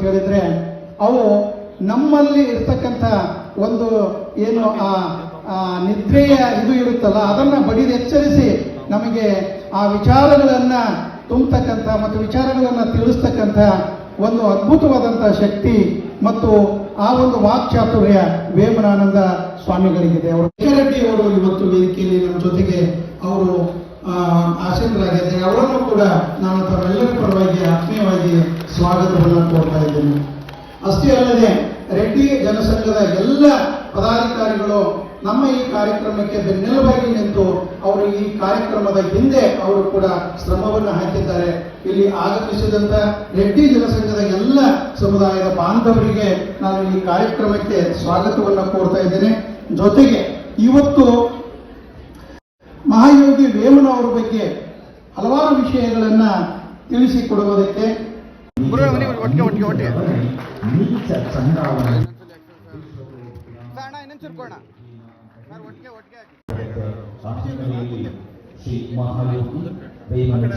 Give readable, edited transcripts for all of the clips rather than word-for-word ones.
ಹೇಳಿದ್ರೆ ಅವು ನಮ್ಮಲ್ಲಿ ಇರ್ತಕ್ಕಂಥ ಒಂದು ಏನು ಆ ನಿದ್ರೆಯ ಇದು ಇರುತ್ತಲ್ಲ ಅದನ್ನ ಬಡಿದು ಎಚ್ಚರಿಸಿ ನಮಗೆ ಆ ವಿಚಾರಗಳನ್ನ ತುಂಬತಕ್ಕಂಥ ಮತ್ತು ವಿಚಾರಗಳನ್ನ ತಿಳಿಸ್ತಕ್ಕಂಥ ಒಂದು ಅದ್ಭುತವಾದಂಥ ಶಕ್ತಿ ಮತ್ತು ಆ ಒಂದು ವಾಕ್ಚಾತುರ್ಯ ವೇಮನಾನಂದ ಸ್ವಾಮಿಗಳಿಗಿದೆ. ಅವರು ರೆಡ್ಡಿ ಅವರು ಇವತ್ತು ವೇದಿಕೆಯಲ್ಲಿ ನಮ್ಮ ಜೊತೆಗೆ ಅವರು ಆಸೀನರಾಗಿದ್ದಾರೆ. ಅವರನ್ನು ಕೂಡ ನಾನು ತಮ್ಮೆಲ್ಲರ ಪರವಾಗಿ ಆತ್ಮೀಯವಾಗಿ ಸ್ವಾಗತವನ್ನು ಕೋರ್ತಾ ಇದ್ದೇನೆ. ಅಷ್ಟೇ ಅಲ್ಲದೆ ರೆಡ್ಡಿ ಜನಸಂಘದ ಎಲ್ಲ ಪದಾಧಿಕಾರಿಗಳು ನಮ್ಮ ಈ ಕಾರ್ಯಕ್ರಮಕ್ಕೆ ಬೆನ್ನೆಲುಬಾಗಿ ನಿಂತು ಅವರು ಈ ಕಾರ್ಯಕ್ರಮದ ಹಿಂದೆ ಅವರು ಕೂಡ ಶ್ರಮವನ್ನು ಹಾಕಿದ್ದಾರೆ. ಇಲ್ಲಿ ಆಗಮಿಸಿದಂತ ರೆಡ್ಡಿ ಜನಸಂಘದ ಎಲ್ಲ ಸಮುದಾಯದ ಬಾಂಧವರಿಗೆ ನಾನು ಈ ಕಾರ್ಯಕ್ರಮಕ್ಕೆ ಸ್ವಾಗತವನ್ನು ಕೋರ್ತಾ ಇದ್ದೇನೆ. ಜೊತೆಗೆ ಇವತ್ತು ಮಹಾಯೋಗಿ ವೇಮನ ಅವರ ಬಗ್ಗೆ ಹಲವಾರು ವಿಷಯಗಳನ್ನ ತಿಳಿಸಿಕೊಡುವುದಕ್ಕೆ ಶ್ರೀ ಮಹಾಯೋಗಿ ವೇಮನ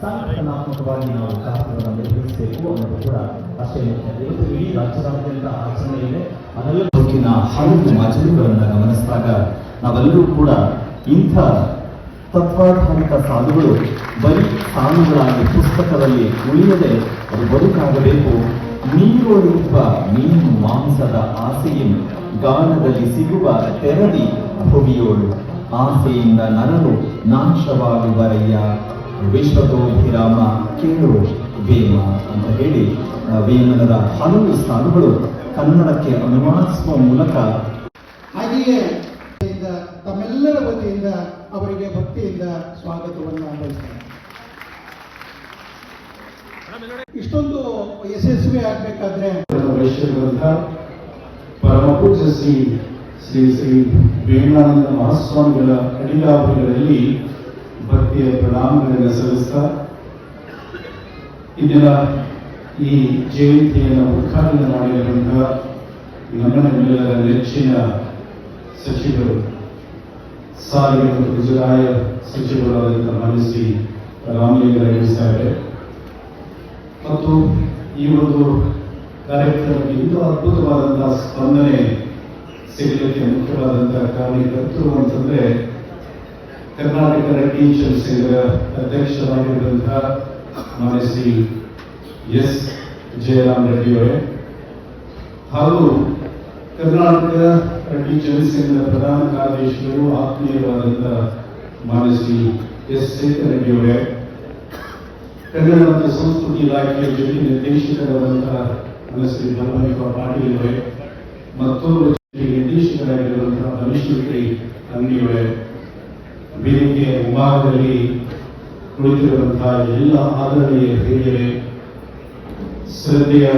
ಸಂಘಟನಾತ್ಮಕವಾಗಿ ನಾವು ಕಾರ್ಯಕ್ರಮವನ್ನು ನಿರ್ವಹಿಸಬೇಕು ಅನ್ನೋದು ಕೂಡ ಅಷ್ಟೇ ಮುಖ್ಯ. ಇವತ್ತು ಇಡೀ ರಾಜ್ಯದಾದ್ಯಂತ ಆಚರಣೆ ಇದೆ. ಅದೆಲ್ಲ ಹಲವು ಮಜಲುಗಳನ್ನು ಗಮನಿಸಿದಾಗ ನಾವೆಲ್ಲರೂ ಕೂಡ ಇಂಥ ತತ್ವಾಧಾರಿತ ಸಾಧುಗಳು ಬರೀ ಸಾಧುಗಳಾಗಿ ಪುಸ್ತಕದಲ್ಲಿ ಉಳಿಯದೆ ಅದು ಬದುಕಾಗಬೇಕು. ನೀರೊಳುವ ಮೀನು ಮಾಂಸದ ಆಸೆಯನ್ನು ಗಾನದಲ್ಲಿ ಸಿಗುವ ತೆರದಿ ಭುವಿಯೋಳು ಆಸೆಯಿಂದ ನರಳು ನಾಶವಾಗುವರಯ್ಯ ವಿಶ್ವತೋಭಿರಾಮ ಕೇಳು ವೇಮ ಅಂತ ಹೇಳಿ ವೇಮನರ ಹಲವು ಸಾಧುಗಳು ಕನ್ನಡಕ್ಕೆ ಅನುವಾದಿಸುವ ಮೂಲಕ ಹಾಗೆಯೇ ತಮ್ಮೆಲ್ಲರ ವತಿಯಿಂದ ಅವರಿಗೆ ಭಕ್ತಿಯಿಂದ ಸ್ವಾಗತವನ್ನು ಬಯಸ್ತಾರೆ. ಇಷ್ಟೊಂದು ಯಶಸ್ವಿ ಆಗ್ಬೇಕಾದ್ರೆ ಪರಮ ಪೂಜ್ಯ ಶ್ರೀ ಶ್ರೀ ಶ್ರೀ ವೇಮನಾನಂದ ಮಹಾಸ್ವಾಮಿಗಳ ಅಡಿಲಾಭಗಳಲ್ಲಿ ಭಕ್ತಿಯ ಪ್ರಣಾಮಗಳನ್ನು ಸಲ್ಲಿಸ್ತಾ ಇಂದಿನ ಈ ಜಯಂತಿಯನ್ನು ಉದ್ಘಾಟನೆ ಮಾಡಿರುವಂತಹ ನಮ್ಮನ್ನೆಲ್ಲರ ನೆಚ್ಚಿನ ಸಚಿವರು ಸಾರಿಗೆ ಮತ್ತು ಮುಜರಾಯ ಸಚಿವರಾದಂತಹ ಮಾನ್ಯ ಶ್ರೀ ರಾಮಲಿಂಗಾರೆಡ್ಡಿ ಸಾಹೇಬರೇ ಮತ್ತು ಈ ಒಂದು ಕಾರ್ಯಕ್ರಮಕ್ಕೆ ಇಂಥ ಅದ್ಭುತವಾದಂತಹ ಸ್ಪಂದನೆ ಸಿಗಲಿಕ್ಕೆ ಮುಖ್ಯವಾದಂತಹ ಕಾರಣಕರ್ತರು ಅಂತಂದ್ರೆ ಕರ್ನಾಟಕ ರೆಡ್ಡಿ ಜನಸಂಘದ ಅಧ್ಯಕ್ಷರಾಗಿರುವಂತಹ ಮಾನ್ಯ ಶ್ರೀ ಎಸ್ ಜಯರಾಮ್ ರೆಡ್ಡಿ ಅವರೇ ಹಾಗೂ ಕರ್ನಾಟಕ ರೆಡ್ಡಿ ಜನಸಂಘದ ಪ್ರಧಾನ ಕಾರ್ಯದರ್ಶಿಗಳು ಆತ್ಮೀಯರಾದಂತಹ ಮಾನ್ಯ ಶ್ರೀ ಎಸ್ ಶೇಖರ್ ರೆಡ್ಡಿ ಅವರೇ, ಕನ್ನಡ ಮತ್ತು ಸಂಸ್ಕೃತಿ ಇಲಾಖೆಯ ಜೊತೆ ನಿರ್ದೇಶಕರಾದಂತಹ ಶ್ರೀ ಧರ್ಮಲಿಂಗ ಪಾಟೀಲ್ ಅವರೇ, ಮತ್ತೊಬ್ಬರು ನಿರ್ದೇಶಕರಾಗಿರುವಂತಹ ಧನುಶ್ರೀ ಅಂಗಡಿಯವರೇ, ವೇದಿಕೆಯ ಮುಂಭಾಗದಲ್ಲಿ ಕುಳಿತಿರುವಂತಹ ಎಲ್ಲ ಆದರಣೀಯ ಹಿರಿಯರೇ, ಶ್ರದ್ಧೆಯ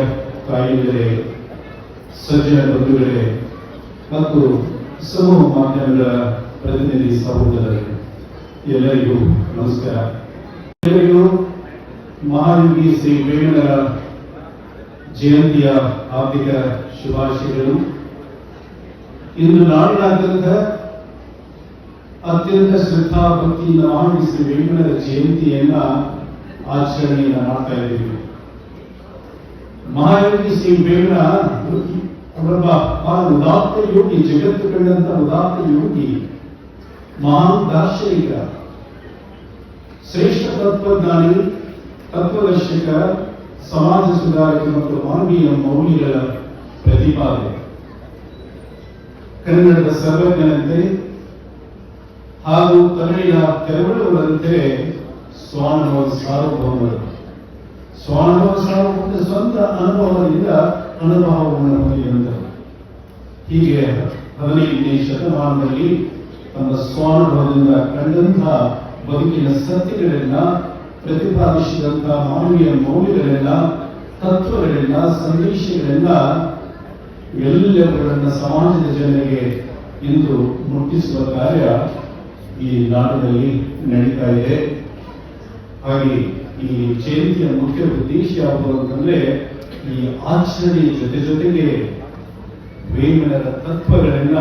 ತಾಯಿಗಳೇ, ಸಜ್ಜನ ಬಂಧುಗಳೇ ಮತ್ತು ಸಮೂಹ ಮಾಧ್ಯಮಗಳ ಪ್ರತಿನಿಧಿ ಸಹೋದರರೇ, ಎಲ್ಲರಿಗೂ ನಮಸ್ಕಾರ. ಎಲ್ಲರಿಗೂ ಮಹಾಯೋಗಿ ಶ್ರೀ ವೇಮನರ ಜಯಂತಿಯ ಹಾರ್ದಿಕ ಶುಭಾಶಯಗಳು. ಇಂದು ನಾಡಿನಾದ್ಯಂತ ಅತ್ಯಂತ ಶ್ರದ್ಧಾ ಭಕ್ತಿಯಿಂದ ಮಹಾಯೋಗಿ ಶ್ರೀ ವೇಮನರ ಜಯಂತಿಯನ್ನ ಆಚರಣೆಯನ್ನ ಮಾಡ್ತಾ ಇದ್ದೀವಿ. ಮಹಾಯೋಗಿ ಶ್ರೀ ವೇಮನ ಅವರೊಬ್ಬ ಉದಾತ್ತ ಯೋಗಿ, ಜಗತ್ತು ಕಂಡಂತ ಉದಾತ್ತ ಯೋಗಿ, ಮಹಾನ್ ದಾರ್ಶನಿಕ, ಶ್ರೇಷ್ಠ ತತ್ವಜ್ಞಾನಿ, ತತ್ವದರ್ಶಕ, ಸಮಾಜ ಸುಧಾರಕ ಮತ್ತು ಮಾನವೀಯ ಮೌಲ್ಯಗಳ ಪ್ರತಿಪಾದನೆ. ಕನ್ನಡದ ಸರ್ವಜ್ಞನಂತೆ ಹಾಗೂ ತಮಿಳಿನ ಕೆಲವರವರಂತೆ ಸ್ವಾನುಭವ ಸಾರ್ವಭೌಮರು. ಸ್ವಾನುಭವ ಸಾರ್ವಭೌಮ ಸ್ವಂತ ಅನುಭವದಿಂದ ಅನುಭವವನ್ನು ಹೊಂದಿದಂತರು. ಹೀಗೆ 15ನೇ ಶತಮಾನದಲ್ಲಿ ತಮ್ಮ ಸ್ವಾನುಭವದಿಂದ ಕಂಡಂತಹ ಬದುಕಿನ ಸತ್ಯಗಳನ್ನ ಪ್ರತಿಪಾದಿಸಿದಂತಹ ಮಾನವೀಯ ಮೌಲ್ಯಗಳನ್ನ, ತತ್ವಗಳನ್ನ, ಸಂದೇಶಗಳನ್ನ ಎಲ್ಲವುಗಳನ್ನ ಸಮಾಜದ ಜನರಿಗೆ ಇಂದು ಮುಟ್ಟಿಸುವ ಕಾರ್ಯ ಈ ನಾಡಿನಲ್ಲಿ ನಡೀತಾ ಇದೆ. ಹಾಗೆ ಈ ಜಯಂತಿಯ ಮುಖ್ಯ ಉದ್ದೇಶ ಯಾವುದು ಅಂತಂದ್ರೆ ಈ ಆಚರಣೆಯ ಜೊತೆಗೆ ವೇಮನರ ತತ್ವಗಳನ್ನ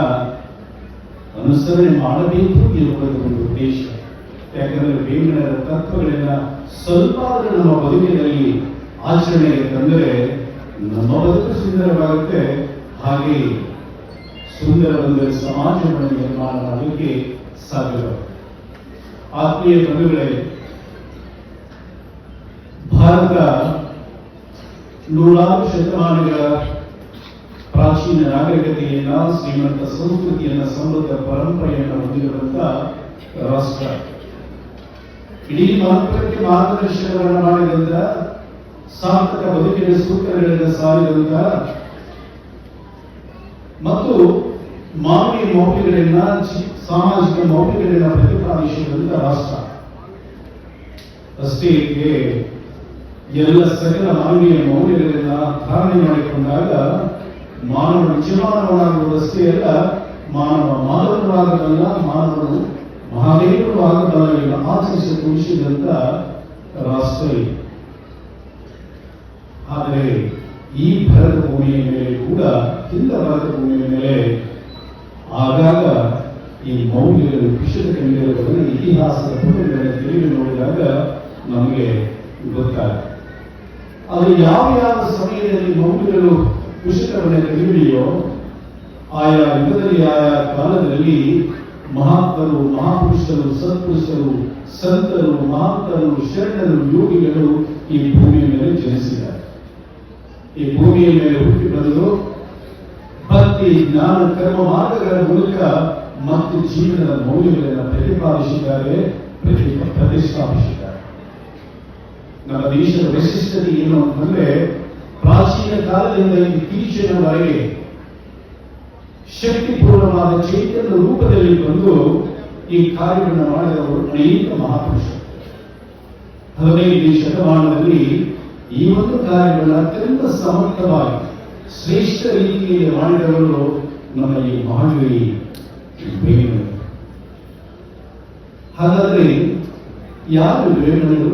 ಅನುಸರಣೆ ಮಾಡಬೇಕು ಎನ್ನುವುದು ಒಂದು ಉದ್ದೇಶ. ಯಾಕಂದ್ರೆ ವೇಮನರ ತತ್ವಗಳನ್ನ ಸ್ವಲ್ಪ ನಮ್ಮ ಬದುಕಿನಲ್ಲಿ ಆಚರಣೆಗೆ ತಂದರೆ ನಮ್ಮ ಬದುಕು ಸುಂದರವಾಗುತ್ತೆ. ಹಾಗೆ ಸುಂದರವಾದ ಸಮಾಜವನ್ನು ನಿರ್ಮಾಣ ಮಾಡಲಿಕ್ಕೆ ಸಾಧ್ಯವಾಗುತ್ತೆ. ಆತ್ಮೀಯ ಬಂಧುಗಳೇ, ಭಾರತ ನೂರಾರು ಶತಮಾನಗಳ ಪ್ರಾಚೀನ ನಾಗರಿಕತೆಯನ್ನ, ಶ್ರೀಮಂತ ಸಂಸ್ಕೃತಿಯನ್ನ, ಸಮೃದ್ಧ ಪರಂಪರೆಯನ್ನು ಹೊಂದಿರುವಂತ ರಾಷ್ಟ್ರ. ಇಡೀ ಮಹತ್ವಕ್ಕೆ ಮಾರ್ಗದರ್ಶನವನ್ನು ಮಾಡಿದಂತ, ಸಾರ್ಥಕ ಬದುಕಿನ ಸೂತ್ರಗಳಿಂದ ಸಾರಿದಂತ ಮತ್ತು ಮಾನವೀಯ ಮೌಲ್ಯಗಳನ್ನ, ಸಾಮಾಜಿಕ ಮೌಲ್ಯಗಳನ್ನ ಪ್ರತಿಪಾದಿಸಿದಂತ ರಾಷ್ಟ್ರ. ಅಷ್ಟೇ ಎಲ್ಲ ಸಕಲ ಮಾನವೀಯ ಮೌಲ್ಯಗಳನ್ನ ಧಾರಣೆ ಮಾಡಿಕೊಂಡಾಗ ಮಾನವ ನಿಜಮಾನವನಾಗುವುದಷ್ಟೇ ಅಲ್ಲ, ಮಾನವ ಮಾನವನಾಗಬಲ್ಲ, ಮಾನವನು ಮಹಾದೇವರು ಆಗಬಲ್ಲ ಆಚರಿಸಿ ತೋರಿಸಿದಂತ ರಾಷ್ಟ್ರ ಇದು. ಆದರೆ ಈ ಭರತ ಭೂಮಿಯ ಮೇಲೆ ಕೂಡ, ಹಿಂದ ಭರತ ಭೂಮಿಯ ಮೇಲೆ ಆಗಾಗ ಈ ಮೌಲ್ಯಗಳು ಕುಸಿತ ಕಂಡಿರುವುದನ್ನು ಇತಿಹಾಸದ ಪುಟಗಳನ್ನು ತಿರುಗಿ ನೋಡಿದಾಗ ನಮಗೆ ಗೊತ್ತಾಗುತ್ತೆ. ಅದು ಯಾವ ಯಾವ ಸಮಯದಲ್ಲಿ ಮೌಲ್ಯಗಳು ಕುಸಿತವನ್ನು ಕಂಡಿದೆಯೋ, ಆಯಾ ಯುಗದಲ್ಲಿ, ಆಯಾ ಕಾಲದಲ್ಲಿ ಮಹಾತ್ಮರು, ಮಹಾಪುರುಷರು, ಸತ್ಪುರುಷರು, ಸಂತರು, ಮಹಾಂತರು, ಶರಣರು, ಯೋಗಿಗಳು ಈ ಭೂಮಿಯ ಮೇಲೆ ಜನಿಸಿದ್ದಾರೆ. ಈ ಭೂಮಿಯ ಮೇಲೆ ಹುಟ್ಟಿ ಬಂದು ಭಕ್ತಿ, ಜ್ಞಾನ, ಕರ್ಮ ಮಾರ್ಗಗಳ ಮೂಲಕ ಮತ್ತು ಜೀವನದ ಮೌಲ್ಯಗಳನ್ನು ಪ್ರತಿಪಾದಿಸಿದ್ದಾರೆ, ಪ್ರತಿಷ್ಠಾಪಿಸಿದ್ದಾರೆ. ನಮ್ಮ ದೇಶದ ವೈಶಿಷ್ಟ್ಯತೆ ಏನು ಅಂತಂದ್ರೆ, ಪ್ರಾಚೀನ ಕಾಲದಿಂದ ಇತ್ತೀಚಿನವರೆಗೆ ಶಕ್ತಿಪೂರ್ಣವಾದ ಚೈತನ್ಯ ರೂಪದಲ್ಲಿ ಬಂದು ಈ ಕಾರ್ಯವನ್ನು ಮಾಡಿದವರು ಅನೇಕ ಮಹಾಪುರುಷರು. 15ನೇ ಶತಮಾನದಲ್ಲಿ ಈ ಒಂದು ಕಾರ್ಯವನ್ನು ಅತ್ಯಂತ ಸಮರ್ಥವಾಗಿ ಶ್ರೇಷ್ಠ ರೀತಿಯಲ್ಲಿ ಮಾಡಿದವರು ನಮ್ಮ ಈ ಮಹಾವೀರಿ ವೇಮನರು. ಹಾಗಾದ್ರೆ ಯಾರು ವೇಮನರು?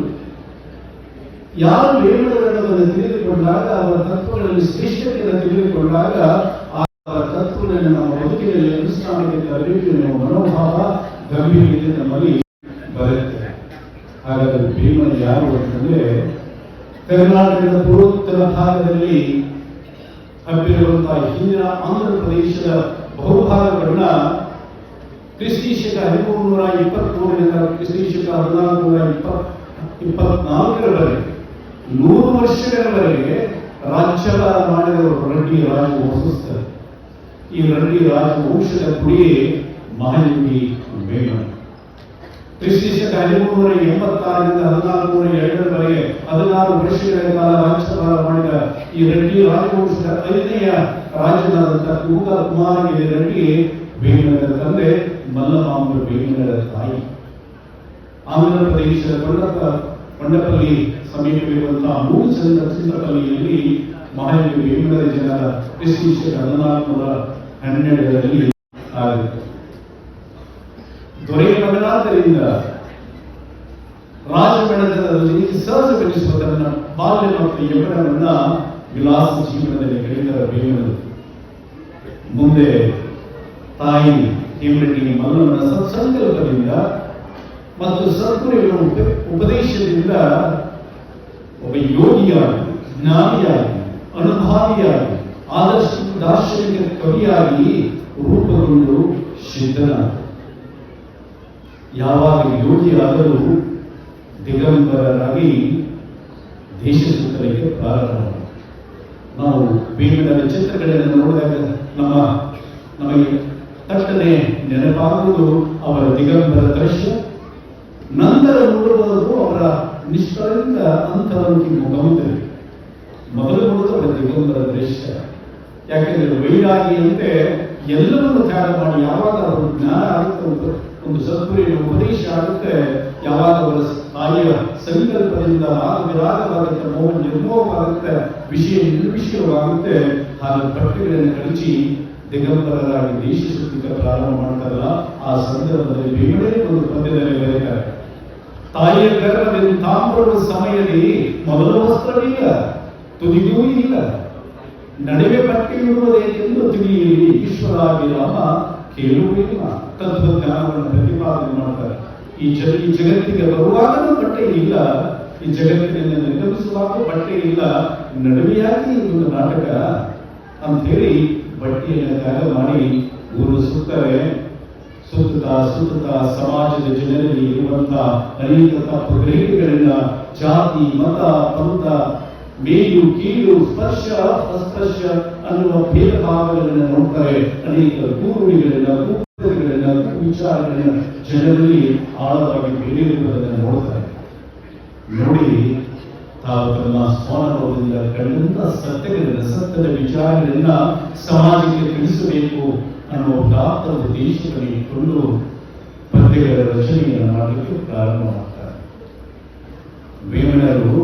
ಯಾರು ವೇಮನರನ್ನು ತಿಳಿದುಕೊಂಡಾಗ, ಅವರ ತತ್ವಗಳಲ್ಲಿ ಶ್ರೇಷ್ಠತೆಯನ್ನು ತಿಳಿದುಕೊಂಡಾಗ, ಅವರ ತತ್ವಗಳನ್ನು ನಮ್ಮ ಬದುಕಿನಲ್ಲಿ ಅನುಷ್ಠಾನಕ್ಕೆ ತರಬೇಕು ಎನ್ನುವ ಮನೋಭಾವ, ಗಂಭೀರತೆ ನಮ್ಮಲ್ಲಿ ಬರುತ್ತೆ. ಹಾಗಾದ್ರೆ ವೇಮನ ಯಾರು ಅಂತಂದ್ರೆ, ಕರ್ನಾಟಕದ ಪೂರ್ವೋತ್ತರ ಭಾಗದಲ್ಲಿ ಹಬ್ಬಿರುವಂತಹ ಹಿಂದಿನ ಆಂಧ್ರ ಪ್ರದೇಶದ ಬಹುಭಾಗಗಳನ್ನ ಕ್ರಿಸ್ತಿಶಕ 1323ರಿಂದ ಕ್ರಿಸ್ತಿಶಕ 1424ರವರೆಗೆ 100 ವರ್ಷಗಳವರೆಗೆ ರಾಜ್ಯಭಾರ ಮಾಡಿದವರು ರೆಡ್ಡಿ ರಾಜವಂಶಸ್ಥರು. ಈ ರೆಡ್ಡಿ ರಾಜವಂಶದ ಕುಡಿಯೇ ಮಹಾಯೋಗಿ ವೇಮನ. ಕ್ರಿಸ್ತಿಶಕ 1386ರಿಂದ 1402ರವರೆಗೆ 16 ವರ್ಷಗಳ ಕಾಲ ರಾಜ್ಯಭಾರ ಮಾಡಿದ ಈ ರೆಡ್ಡಿ ರಾಜವಂಶದ 5ನೆಯ ರಾಜನಾದಂತಹ ಕುಮಾರಗಿರಿ ರೆಡ್ಡಿ ವೇಮನರ ತಂದೆ, ಮಲ್ಲಮಾಂಬ ವೇಮನರ ತಾಯಿ. ಆಂಧ್ರ ಪ್ರದೇಶದ ಕೊಂಡಪಲ್ಲಿ ಸಮೀಪವಿರುವಂತಹ ಮೂಲಚಂದ್ರಪಲ್ಲಿಯಲ್ಲಿ ಮಹಾಯೋಗಿ ವೇಮನರ ಜನರ ಕ್ರಿಸ್ತಿಶಕ 1412ರಲ್ಲಿ ಆಗುತ್ತೆ. ದೊರೆಯ ಮಗನಾದ್ದರಿಂದ ರಾಜಮನೆತನದಲ್ಲಿ ಸಹಜಗೊಳಿಸುವ ತನ್ನ ಬಾಲ್ಯ ಮತ್ತು ಯೌವನವನ್ನ ವಿಲಾಸ ಜೀವನದಲ್ಲಿ ಕಳೆದ ವೇಮನರು ಮುಂದೆ ತಾಯಿ ಹೇಮರೆಡ್ಡಿ ಮಲ್ಲಮ್ಮನ ಸತ್ಸಂಕಲ್ಪದಿಂದ ಮತ್ತು ಸದ್ಗುರುವಿನ ಉಪದೇಶದಿಂದ ಒಬ್ಬ ಯೋಗಿಯಾಗಿ, ಜ್ಞಾನಿಯಾಗಿ, ಅನುಭಾವಿಯಾಗಿ, ಆದರ್ಶ ದಾರ್ಶನಿಕ ಕವಿಯಾಗಿ ರೂಪುಗೊಂಡು ಸಿದ್ಧನಾದ. ಯಾವಾಗ ಯೋಗಿಯಾದರೂ ದಿಗಂಬರರಾಗಿ ದೇಶ ಸುತ್ತಲಿಕ್ಕೆ ಪ್ರಾರಂಭ. ನಾವು ವೇಮನರ ಚಿತ್ರಗಳನ್ನು ನೋಡಿದಾಗ ನಮಗೆ ತಟ್ಟನೆ ನೆನಪಾಗುವುದು ಅವರ ದಿಗಂಬರ ದೃಶ್ಯ. ನಂತರ ನೋಡುವುದು ಅವರ ನಿಷ್ಕಳಂಕ ಅಂತರಂಗಿ ಮುಖಮುದ್ರಿ. ಮೊದಲು ನೋಡುವುದು ಅವರ ದಿಗಂಬರ ದೃಶ್ಯ. ಯಾಕೆಂದ್ರೆ ವೈರಾಗಿಯಂತೆ ಎಲ್ಲವನ್ನು ತ್ಯಾಗ ಮಾಡಿ ಯಾವಾಗ ಅವರು ಜ್ಞಾನ ಆಗುತ್ತೆ, ಒಂದು ಸದ್ಗುರುವಿನ ಉಪದೇಶ ಆಗುತ್ತೆ, ಯಾವಾಗ ಅವರ ತಾಯಿಯ ಸಂಕಲ್ಪದಿಂದ ರಾಗವಾಗುತ್ತೆ, ಮೌನ ನಿರ್ಮೋಹವಾಗುತ್ತೆ, ವಿಷಯ ನಿರ್ವಿಷಯವಾಗುತ್ತೆ. ಹಾಗೆ ಬಟ್ಟೆಗಳನ್ನು ಕಳಚಿ ದಿಗಂಬರರಾಗಿ ದೇಶ ಸುತ್ತಿಗೆ ಪ್ರಾರಂಭ ಮಾಡ್ತಾರಲ್ಲ, ಆ ಸಂದರ್ಭದಲ್ಲಿ ವೇಮನರೇ ಒಂದು ಪದ್ಯದಲ್ಲಿ ಬರೀತಾರೆ, ತಾಯಿಯ ಗರ್ಭದಿಂದ ತಾಂಬರುವ ಸಮಯದಲ್ಲಿ ಮೊದಲ ವಸ್ತ್ರವಿಲ್ಲ, ತುದಿಗೂ ಇಲ್ಲ, ನಡುವೆ ಬಟ್ಟೆಯಿರುವುದೇಕೆಂದು ತಿಳಿಯಲಿ, ಈಶ್ವರಾಭಿರಾಮ ಕೇಳುವುದಿಲ್ಲ. ತತ್ವಜ್ಞಾನವನ್ನು ಪ್ರತಿಪಾದನೆ ಮಾಡ್ತಾರೆ. ಈ ಜಗತ್ತಿಗೆ ಬರುವಾಗಲೂ ಬಟ್ಟೆ ಇಲ್ಲ, ಈ ಜಗತ್ತಿನಿಂದ ನಿರ್ಗಮಿಸುವಾಗ ಬಟ್ಟೆ ಇಲ್ಲ, ನಡುವೆಯಾಗಿ ಒಂದು ನಾಟಕ ಅಂತೇಳಿ ಬಟ್ಟೆಯನ್ನು ತ್ಯಾಗ ಮಾಡಿ ಊರು ಸುತ್ತಾರೆ. ಸುತ್ತುತ್ತಾ ಸಮಾಜದ ಜನರಲ್ಲಿ ಇರುವಂತಹ ಅನೇಕ ತಪ್ಪುಗ್ರಹಿಕೆಗಳನ್ನ, ಜಾತಿ, ಮತ, ಪಂಥ, ಮೇಲು ಕೀಳು, ಸ್ಪರ್ಶ ಅಸ್ಪರ್ಶ ಅನ್ನುವ ಭೇದ ಭಾವಗಳನ್ನು ನೋಡ್ತಾರೆ. ಅನೇಕ ಕೂರುಗಳಿಗಳನ್ನ ವಿಚಾರಗಳನ್ನ ಜನರಲ್ಲಿ ಆಳವಾಗಿ ಬೇರೆಯುವುದನ್ನು ನೋಡ್ತಾರೆ. ನೋಡಿ ತಾವು ತಮ್ಮ ಸ್ವಾನುಭವದಿಂದ ಕಂಡಂತ ಸತ್ಯದ ವಿಚಾರಗಳನ್ನ ಸಮಾಜಕ್ಕೆ ತಿಳಿಸಬೇಕು ಅನ್ನುವ ಉದಾತ್ತ ಉದ್ದೇಶವನ್ನು ಇಟ್ಟುಕೊಂಡು ಪದ್ಯಗಳ ರಚನೆಯನ್ನು ಮಾಡಲಿಕ್ಕೆ ಪ್ರಾರಂಭ ಮಾಡ್ತಾರೆ. ವೇಮನರು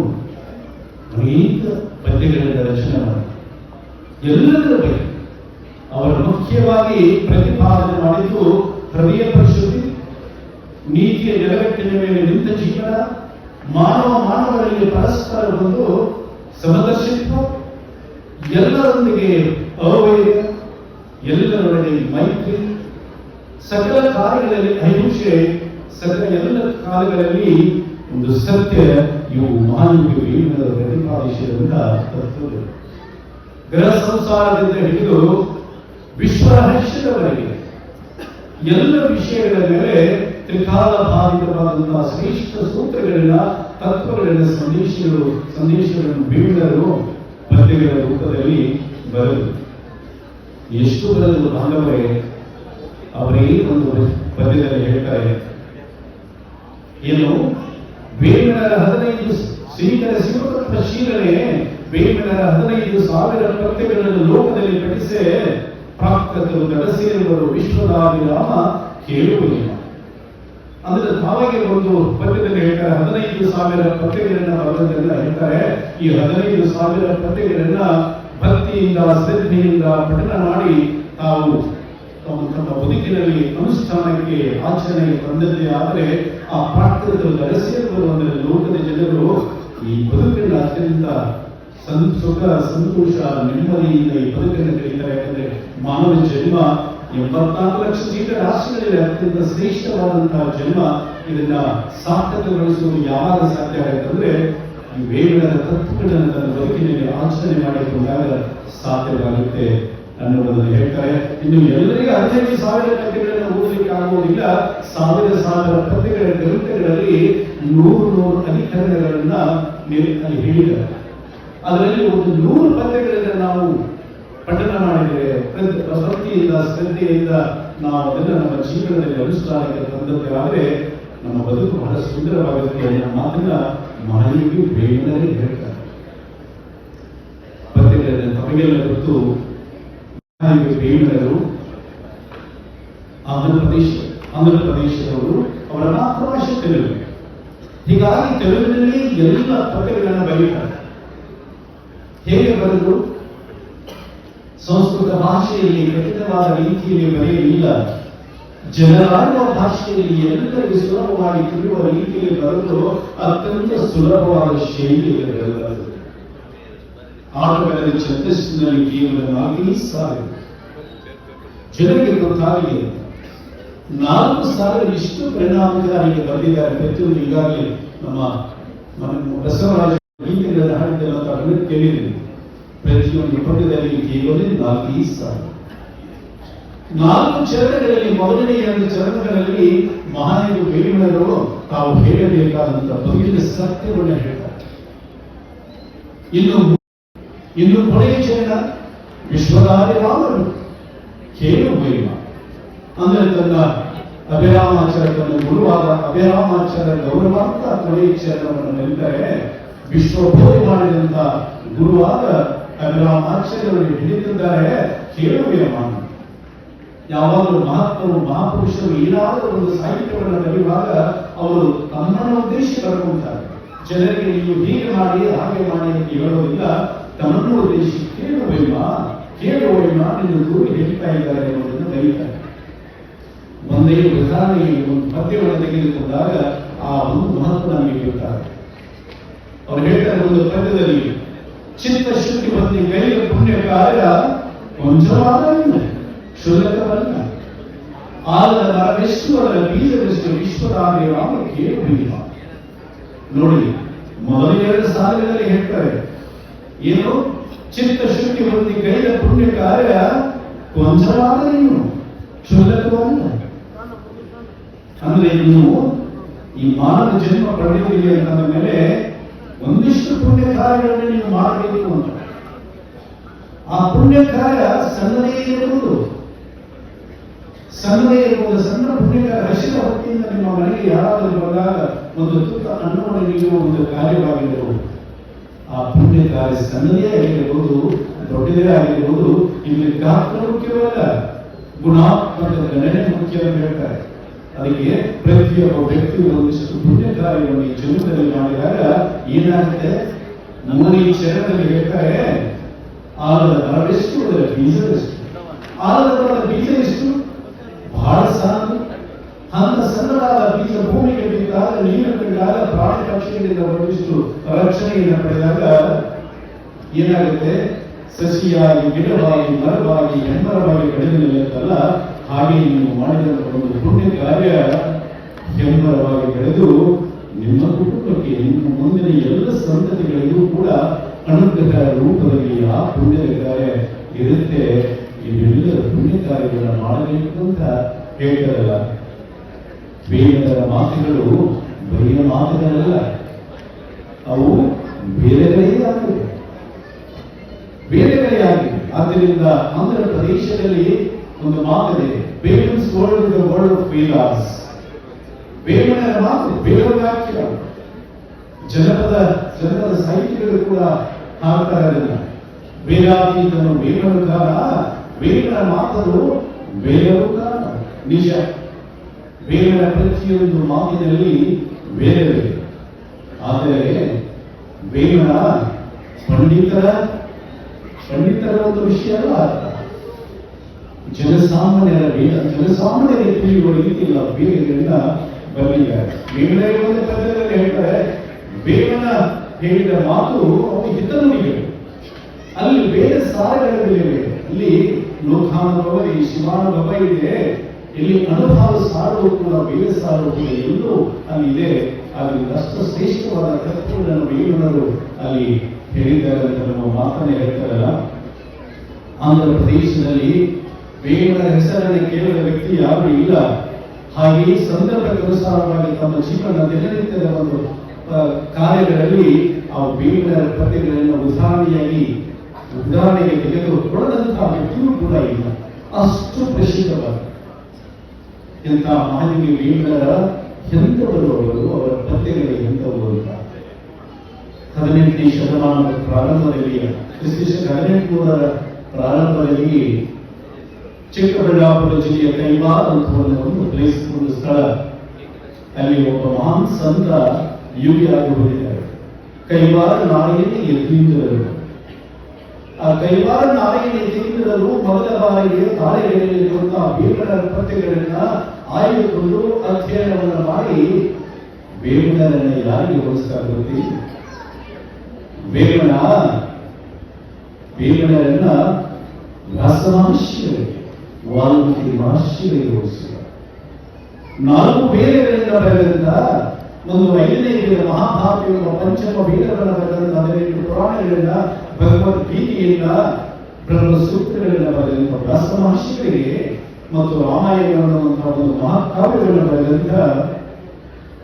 ಅನೇಕ ಪದ್ಯಗಳಿಂದ ರಚನೆ ಮಾಡಿ ಎಲ್ಲದರ ಬಗ್ಗೆ ಅವರು ಮುಖ್ಯವಾಗಿ ಪ್ರತಿಪಾದನೆ ಮಾಡಿದ್ದು ಹೃದಯ ಪರಿಶುದ್ಧಿ, ನೀತಿಯ ನೆಲಗಟ್ಟಿನ ಮೇಲೆ ನಿಂತ ಜೀವನ, ಮಾನವರಲ್ಲಿ ಪರಸ್ಪರ ಒಂದು ಸಮದರ್ಶಿತ್ವ, ಎಲ್ಲರೊಂದಿಗೆ ಅವೈರ್ಯ, ಎಲ್ಲರೊಳಗೆ ಮೈತ್ರಿ, ಸಕಲ ಕಾರ್ಯಗಳಲ್ಲಿ ಅಹಿಂಸೆ, ಎಲ್ಲ ಕಾಲಗಳಲ್ಲಿ ಒಂದು ಸತ್ಯ. ಇವು ಮಹಾನುಭಾವಿ ಪ್ರತಿಪಾದಿಸಿದಂತಹ ತತ್ವಗಳು. ಗೃಹ ಸಂಸಾರದಿಂದ ಹಿಡಿದು ವಿಶ್ವ ರಹಸ್ಯದವರೆಗೆ ಎಲ್ಲ ವಿಷಯಗಳ ಮೇಲೆ ತ್ರಿಕಾಲ ಬಾಧಿತವಾದಂತಹ ಶ್ರೇಷ್ಠ ಸೂತ್ರಗಳನ್ನ, ತತ್ವಗಳನ್ನ, ಸಂದೇಶಗಳನ್ನು ಬೀಳರು ಪದ್ಯಗಳ ರೂಪದಲ್ಲಿ ಬರೆದು ಎಷ್ಟು ಬರೆದು ಬಾಂಧವರೇ ಅವರೇ ಒಂದು ಪದ್ಯದಲ್ಲಿ ಹೇಳ್ತಾರೆ. ಏನು ವೇಮನರ 15 ಶ್ರೀಕರ ಶಿವತತ್ವ ಶೀಲನೆ, ವೇಮನರ 15,000 ಪದ್ಯಗಳನ್ನು ಲೋಕದಲ್ಲಿ ಪಠಿಸೆ ಪ್ರಾಕೃತರು ನಡೆಸಿರುವರು ವಿಶ್ವದಾಭಿರಾಮ ಕೇಳುವುದಿಲ್ಲ. ಅಂದ್ರೆ ತಾವಾಗಿ ಒಂದು ಪದ್ಯದಲ್ಲಿ ಹೇಳ್ತಾರೆ 15,000 ಪದ್ಯಗಳನ್ನ ಬರೆದೆಲ್ಲ ಹೇಳ್ತಾರೆ. ಈ 15,000 ಪದ್ಯಗಳನ್ನ ಭಕ್ತಿಯಿಂದ ಶ್ರದ್ಧೆಯಿಂದ ಪಠನ ಮಾಡಿ ತಾವು ತಮ್ಮ ಬದುಕಿನಲ್ಲಿ ಅನುಷ್ಠಾನಕ್ಕೆ ಆಚರಣೆಗೆ ಬಂದದ್ದೇ ಆದರೆ ಆ ಪ್ರಾಕೃತರು ನಡೆಸಿರುವರು ಅಂದರೆ ಲೋಕದ ಜನರು ಈ ಬದುಕನ್ನು ಅತ್ಯಂತ ಸುಖ, ಸಂತೋಷ, ನೆಮ್ಮದಿಯಿಂದ ಈ ಬದುಕನ್ನು ಕರೀತಾರೆ. ಯಾಕಂದ್ರೆ ಮಾನವ ಜನ್ಮ 84 ಲಕ್ಷ ಜೀವರಾಶಿಗಳಲ್ಲಿ ಅತ್ಯಂತ ಶ್ರೇಷ್ಠವಾದಂತಹ ಜನ್ಮ. ಇದನ್ನ ಸಾರ್ಥಕಗೊಳಿಸುವುದು ಯಾವಾಗ ಸಾಧ್ಯ ಆಗುತ್ತಂದ್ರೆ ಈ ವೇಮನರ ತತ್ವಗಳನ್ನು ತನ್ನ ಬದುಕಿನಲ್ಲಿ ಆಚರಣೆ ಮಾಡಿಕೊಂಡಾಗ ಸಾಧ್ಯವಾಗುತ್ತೆ ಅನ್ನುವುದನ್ನು ಹೇಳ್ತಾರೆ. ಇನ್ನು ಎಲ್ಲರಿಗೂ 15,000 ಪದ್ಯಗಳನ್ನು ಓದಲಿಕ್ಕೆ ಆಗುವುದಿಲ್ಲ. 1,000 ಪದ್ಯಗಳ ಗ್ರಂಥಗಳಲ್ಲಿ 100 ಅಧಿಕರಣಗಳನ್ನ ಹೇಳಿದ್ದಾರೆ. ಅದರಲ್ಲಿ ಒಂದು 100 ಪದ್ಯಗಳನ್ನು ನಾವು ಪಠನ ಮಾಡಿದರೆ ಭಕ್ತಿಯಿಂದ ಶ್ರದ್ಧೆಯಿಂದ ನಾವು ಅದನ್ನು ನಮ್ಮ ಜೀವನದಲ್ಲಿ ಅನುಷ್ಠಾನಕ್ಕೆ ತಂದದ್ದೇ ಆದರೆ ನಮ್ಮ ಬದುಕು ಬಹಳ ಸುಂದರವಾಗುತ್ತೆ ಅನ್ನೋ ಮಾತನ್ನ ಮಹನೀಯರು ವೇಮನರೇ ಹೇಳ್ತಾರೆ. ಪದ್ಯಗಳನ್ನು ತಮಗೆಲ್ಲ ಗೊತ್ತು. ವೇಮನರು ಆಂಧ್ರ ಪ್ರದೇಶದವರು, ಅವರ ಮಾತೃಭಾಷೆ ತೆಲುಗು. ಹೀಗಾಗಿ ತೆಲುಗಿನಲ್ಲಿ ಎಲ್ಲ ಪದ್ಯಗಳನ್ನು ಬರೀತಾರೆ. ಹೇಗೆ ಬರೆದು ಸಂಸ್ಕೃತ ಭಾಷೆಯಲ್ಲಿ ಕಠಿಣವಾದ ರೀತಿಯಲ್ಲಿ ಬರೆಯಲಿಲ್ಲ. ಜನರಾಡುವ ಭಾಷೆಯಲ್ಲಿ ಎಲ್ಲರಿಗೂ ಸುಲಭವಾಗಿ ತಿಳಿಯುವ ರೀತಿಯಲ್ಲಿ ಬರೆದು ಅತ್ಯಂತ ಸುಲಭವಾದ ಶೈಲಿಯಲ್ಲಿ ಬರೆದರು. ಆಟಗಳಲ್ಲಿ ಛಂದಸ್ಸಿನಲ್ಲಿ ಕೇವಲ 4,000 ಜನರಿಗೆ ಗೊತ್ತಾಗಲಿ 4,000 ಇಷ್ಟು ಪರಿಣಾಮಕಾರಿಗೆ ಬರೆದಿದ್ದಾರೆ. ಪ್ರತಿಯೊಂದು ಈಗಾಗಲೇ ನಮ್ಮ ಬಸವರಾಜ ಗೀತೆಗಳನ್ನು ಹಾಡಿದ್ದೆಲ್ಲ ತಾವು ಕೇಳಿದ್ರಿ. ಪ್ರತಿಯೊಂದು ಪದ್ಯದಲ್ಲಿ ಕೇವಲ 4,000. 4 ಚರಣಗಳಲ್ಲಿ ಮೊದಲನೇ 2 ಚರಣಗಳಲ್ಲಿ ಮಹಾನೀಯರು ವೇಮನರು ತಾವು ಹೇಳಬೇಕಾದಂತಹ ಬದುಕಿನ ಸತ್ಯವನ್ನು ಹೇಳ್ತಾರೆ. ಇನ್ನು ಕೊನೆಯ ಚರಣ ವಿಶ್ವದಾಭಿರಾಮರು ಕೇಳುವೇಮ ಅಂದ್ರೆ ತನ್ನ ಅಭಿರಾಮಾಚಾರ್ಯರನ್ನು ಗುರುವಾದ ಅಭಿರಾಮಾಚಾರ್ಯ ಗೌರವಾರ್ಥ ಕೊನೆಯ ಚರಣವನ್ನು ನೆನಪಿದರೆ ವಿಶ್ವಬೋಧಿ ಮಾಡಿದಂತ ಗುರುವಾದ ಅಭಿರಾಮಾಚಾರ್ಯರನ್ನು ಹಿಡಿದಿದ್ದಾರೆ. ಕೇಳುವೇಮ ಯಾವಾಗಲೂ ಮಹಾತ್ಮರು ಮಹಾಪುರುಷರು ಏನಾದರೂ ಒಂದು ಸಾಹಿತ್ಯವನ್ನು ಬರೆಯುವಾಗ ಅವರು ತಮ್ಮನ್ನು ಉದ್ದೇಶ ಬರ್ಕೊಳ್ತಾರೆ. ಜನರಿಗೆ ನೀವು ಹೀಗೆ ಮಾಡಿ ಹಾಗೆ ಮಾಡಿ ಅಂತ ಹೇಳೋದಿಲ್ಲ. ತಮ್ಮನ್ನು ಉದ್ದೇಶಿ ಕೇಳುವೇಮ ನಿನ್ನ ಗುರು ಹೇಳ್ತಾ ಇದ್ದಾರೆ ಅನ್ನೋದನ್ನು ಬರೀತಾರೆ. ಒಂದೇ ಉದಾಹರಣೆಗೆ ಒಂದು ಪದ್ಯವನ್ನು ತೆಗೆದುಕೊಂಡಾಗ ಆ ಒಂದು ಮಹತ್ವ ನಮಗೆ ಹೇಳ್ತಾರೆ. ಅವ್ರು ಹೇಳ್ತಾರೆ ಒಂದು ಪದ್ಯದಲ್ಲಿ ಚಿತ್ತ ಶುದ್ಧಿ ಬಂದಿ ಕೈಗೆ ಪುಣ್ಯ ಕಾರ್ಯ ಕೊಂಚವಾದ ಶುಲ್ಕವಲ್ಲ ಆಲದ ಮರವೆಷ್ಟು ಅದರ ಬೀಜವೆಷ್ಟು ವಿಶ್ವದಾಭಿರಾಮ ಕೇಳುವುದಿಲ್ಲ. ನೋಡಿ ಮೊದಲ 2 ಸಾಲುಗಳಲ್ಲಿ ಹೇಳ್ತಾರೆ, ಏನು ಚಿತ್ತಶುದ್ಧಿ ಹೊಂದಿ ಗೈದ ಪುಣ್ಯ ಕಾರ್ಯ ಕೊಂಚವಾದ ನೀನು ಕ್ಷುಲ್ಲಕವಲ್ಲ. ಅಂದ್ರೆ ನೀವು ಈ ಮಾನವ ಜನ್ಮ ಪಡೆದಿದ್ದೀರಿ ಅಂತಂದ ಮೇಲೆ ಒಂದಿಷ್ಟು ಪುಣ್ಯ ಕಾರ್ಯಗಳನ್ನು ನೀವು ಮಾಡಬೇಕು ಅಂತ. ಆ ಪುಣ್ಯ ಕಾರ್ಯ ಸಣ್ಣದೇ ಇರುವುದು, ಸಣ್ಣ ಪುಣ್ಯ ಕಾರ್ಯ. ಹಸಿದ ಹೊತ್ತಿಯಿಂದ ನಿಮ್ಮ ಮನೆಗೆ ಯಾರಾದರೂ ಬಂದಾಗ ಒಂದು ತುತ್ತ ಅನ್ನವನ್ನು ನೀಡುವ ಒಂದು ಕಾರ್ಯವಾಗಿರಬಹುದು. ಆ ಪುಣ್ಯ ಕಾರ್ಯ ಸಣ್ಣದೇ ಆಗಿರಬಹುದು, ದೊಡ್ಡದೇ ಆಗಿರಬಹುದು. ಇಲ್ಲಿ ಗಾತ್ರ ಮುಖ್ಯವಲ್ಲ, ಗುಣಾತ್ಮಕ ಗಣನೆ ಮುಖ್ಯ ಅಂತ ಹೇಳ್ತಾರೆ. ಅದಕ್ಕೆ ಪ್ರತಿಯೊಬ್ಬ ವ್ಯಕ್ತಿಯು ಒಂದಿಷ್ಟು ಪುಣ್ಯ ಕಾರ್ಯವನ್ನು ಈ ಜೀವನದಲ್ಲಿ ಮಾಡಿದಾಗ ಏನಾಗುತ್ತೆ, ನಮ್ಮಲ್ಲಿ ಈ ಚರಣದಲ್ಲಿ ಹೇಳ್ತಾರೆ, ಆಲದ ಮರವೆಷ್ಟು ಅದರ ಬೀಜವೆಷ್ಟು. ಆಲದ ಮರದ ಬೀಜ ಎಷ್ಟು? ಬಹಳ ಸಣ್ಣ. ಅಂತ ಸಣ್ಣದಾದ ಬೀಜ ಭೂಮಿಗೆ ಬಿದ್ದಾಗ, ನೀರು ಕಂಡಾಗ, ಪ್ರಾಣಿ ಪಕ್ಷಿಗಳಿಂದ ಒಂದಿಷ್ಟು ರಕ್ಷಣೆಯನ್ನು ಪಡೆದಾಗ ಏನಾಗುತ್ತೆ, ಸಸಿಯಾಗಿ, ಗಿಡವಾಗಿ, ಮರವಾಗಿ, ಹೆಮ್ಮರವಾಗಿ ಬೆಳೆದು ನಿಲ್ಲುತ್ತಲ್ಲ. ಹಾಗೆ ನೀವು ಮಾಡಿದ ಒಂದು ಪುಣ್ಯ ಕಾರ್ಯ ಹೆಮ್ಮರವಾಗಿ ಬೆಳೆದು ನಿಮ್ಮ ಕುಟುಂಬಕ್ಕೆ, ನಿಮ್ಮ ಮುಂದಿನ ಎಲ್ಲ ಸಂತತಿಗಳಿಗೂ ಕೂಡ ಅನುಗ್ರಹ ರೂಪದಲ್ಲಿ ಆ ಪುಣ್ಯದ ಕಾರ್ಯ ಇರುತ್ತೆ. ಇವೆಲ್ಲ ಪುಣ್ಯ ಕಾರ್ಯಗಳನ್ನು ಮಾಡಬೇಕು ಅಂತ ಹೇಳ್ತಾರಲ್ಲ. ವೇದದ ಮಾತುಗಳು ಬರಿಯ ಮಾತುಗಳಲ್ಲ, ಅವು ಬೇರೆಗಳೇ ಆಗಿವೆ, ಬೇರೆಗಳೇ ಆಗಿವೆ. ಆದ್ದರಿಂದ ಆಂಧ್ರ ಪ್ರದೇಶದಲ್ಲಿ ಒಂದು ಮಾತಿದೆ, Vedas world the world of Vedas. ವೇಮನರ ಮಾತು, ವೇದ ವಾಕ್ಯ. ಜನಪದ ಸಾಹಿತ್ಯಗಳು ಕೂಡ ಹಾಡ್ತಾರೆ ಅದನ್ನ. ವೇದಾತೀತನು ವೇಮನಕಾರ, ವೇಮನ ಮಾತದು ವೇದಕಾರ. ನಿಜ, ವೇಮನ ಪ್ರತಿಯೊಂದು ಮಾತಿನಲ್ಲಿ ವೇದವಿದೆ. ಆದರೆ ವೇಮನ ಪಂಡಿತರ ಒಂದು ವಿಷಯ ಅಲ್ಲ, ಜನಸಾಮಾನ್ಯರಿಗೆ ತಿಳಿಯುವ ರೀತಿಯ ವೇದಗಳಿಂದ ಬಂದಿದ್ದಾರೆ. ವೇಮನ ಪದ್ಯದಲ್ಲಿ ಹೇಳ್ತಾರೆ, ವೇಮನ ಹೇಳಿದ ಮಾತು ಅವು ಹಿತನುಡಿಗಳು. ಅಲ್ಲಿ ವೇದ ಸಾರಗಳಿವೆ. ಇಲ್ಲಿ ಲೋಕಾನುಭವ, ಈ ಶಿವಾನುಭವ ಇದೆ. ಇಲ್ಲಿ ಅನುಭವ ಸಾರು ಕೂಡ, ವೇದ ಸಾರು ಕೂಡ ಎಲ್ಲೂ ಅಲ್ಲಿ ಇದೆ. ಅಲ್ಲಿ ಅಷ್ಟು ಶ್ರೇಷ್ಠವಾದ ತತ್ವಗಳನ್ನು ವೇಮನರು ಅಲ್ಲಿ ಹೇಳಿದ್ದಾರೆ ಅಂತ ನಮ್ಮ ಮಾತನ್ನೇ ಹೇಳ್ತಾರಲ್ಲ. ಆಂಧ್ರ ಪ್ರದೇಶದಲ್ಲಿ ವೇಮನ ಹೆಸರನ್ನು ಕೇಳಿದ ವ್ಯಕ್ತಿ ಯಾರು ಇಲ್ಲ. ಹಾಗೆ ಸಂದರ್ಭಕ್ಕನುಸಾರವಾಗಿ ತಮ್ಮ ಜೀವನ ದಿನನಿತ್ಯದ ಒಂದು ಕಾರ್ಯಗಳಲ್ಲಿ ಆ ವೇಮನ ಪದ್ಯಗಳನ್ನು ಉದಾಹರಣೆಗೆ ತೆಗೆದುಕೊಳ್ಳದಂತಹ ವ್ಯಕ್ತಿಯೂ ಕೂಡ ಇಲ್ಲ. ಅಷ್ಟು ಪ್ರಸಿದ್ಧವಾದ ಎಂಥ ಮಾಹಿತಿ ವೇಮನರ ಎಂಥವರು ಅವರು, ಅವರ ಪದ್ಯಗಳಿಗೆ ಎಂಥವರು ಅಂತ. 18ನೇ ಶತಮಾನದ ಪ್ರಾರಂಭದಲ್ಲಿ, ಕ್ರಿಸ್ತ 1800ರ ಪ್ರಾರಂಭದಲ್ಲಿ ಚಿಕ್ಕಬಳ್ಳಾಪುರ ಜಿಲ್ಲೆಯ ಕೈವಾರ ಅಂತ ಒಂದು ಪ್ಲೇಸ್, ಒಂದು ಸ್ಥಳ. ಅಲ್ಲಿ ಒಬ್ಬ ಮಹಾನ್ ಸಂತ ಯೋಗಿಯಾಗಿ ಹೋಗಿದ್ದಾರೆ. ಕೈವಾರ ನಾಳೆಯಲ್ಲಿ ಎದ್ದಿಂದರು. ಆ ಕೈವಾರ ನಾಳೆಯಲ್ಲಿ ಎದ್ದಿಂದರು ಮೊದಲ ಬಾರಿಗೆ ತಾಳೆಗಳಿರುವಂತಹ ವೇಮನರ ಪದ್ಯಗಳನ್ನ ಆಯ್ದುಕೊಂಡು ಅಧ್ಯಯನವನ್ನು ಮಾಡಿ ವೇಮನರನ್ನ ಯಾರಿಗೆ ಹೋಲಿಸ್ತಾ ಗೊತ್ತಿ? ವೇಮನರನ್ನ ವ್ಯಾಸಮಹರ್ಷಿಗಳಿಗೆ, ವಾಲ್ಮೀಕಿ ಮಹರ್ಷಿಗಳಿಗೆ ಹೋಲಿಸಿದ. 4 ವೇದಗಳಿಂದ ಬರೆದಂತ ಒಂದು 5ನೇ ವೇದ ಮಹಾಭಾರತ, ಪಂಚಮ ವೇದಗಳನ್ನು ಬರೆದಂತ 18 ಪುರಾಣಗಳಿಂದ, ಭಗವದ್ಗೀತೆಯಿಂದ, ಬ್ರಹ್ಮಸೂತ್ರಗಳಿಂದ ಬರೆದಂತ ವ್ಯಾಸ ಮಹರ್ಷಿಗಳಿಗೆ ಮತ್ತು ರಾಮಾಯಣ ಅನ್ನುವಂತಹ ಒಂದು ಮಹಾಕಾವ್ಯಗಳನ್ನು ಬರೆದಂತ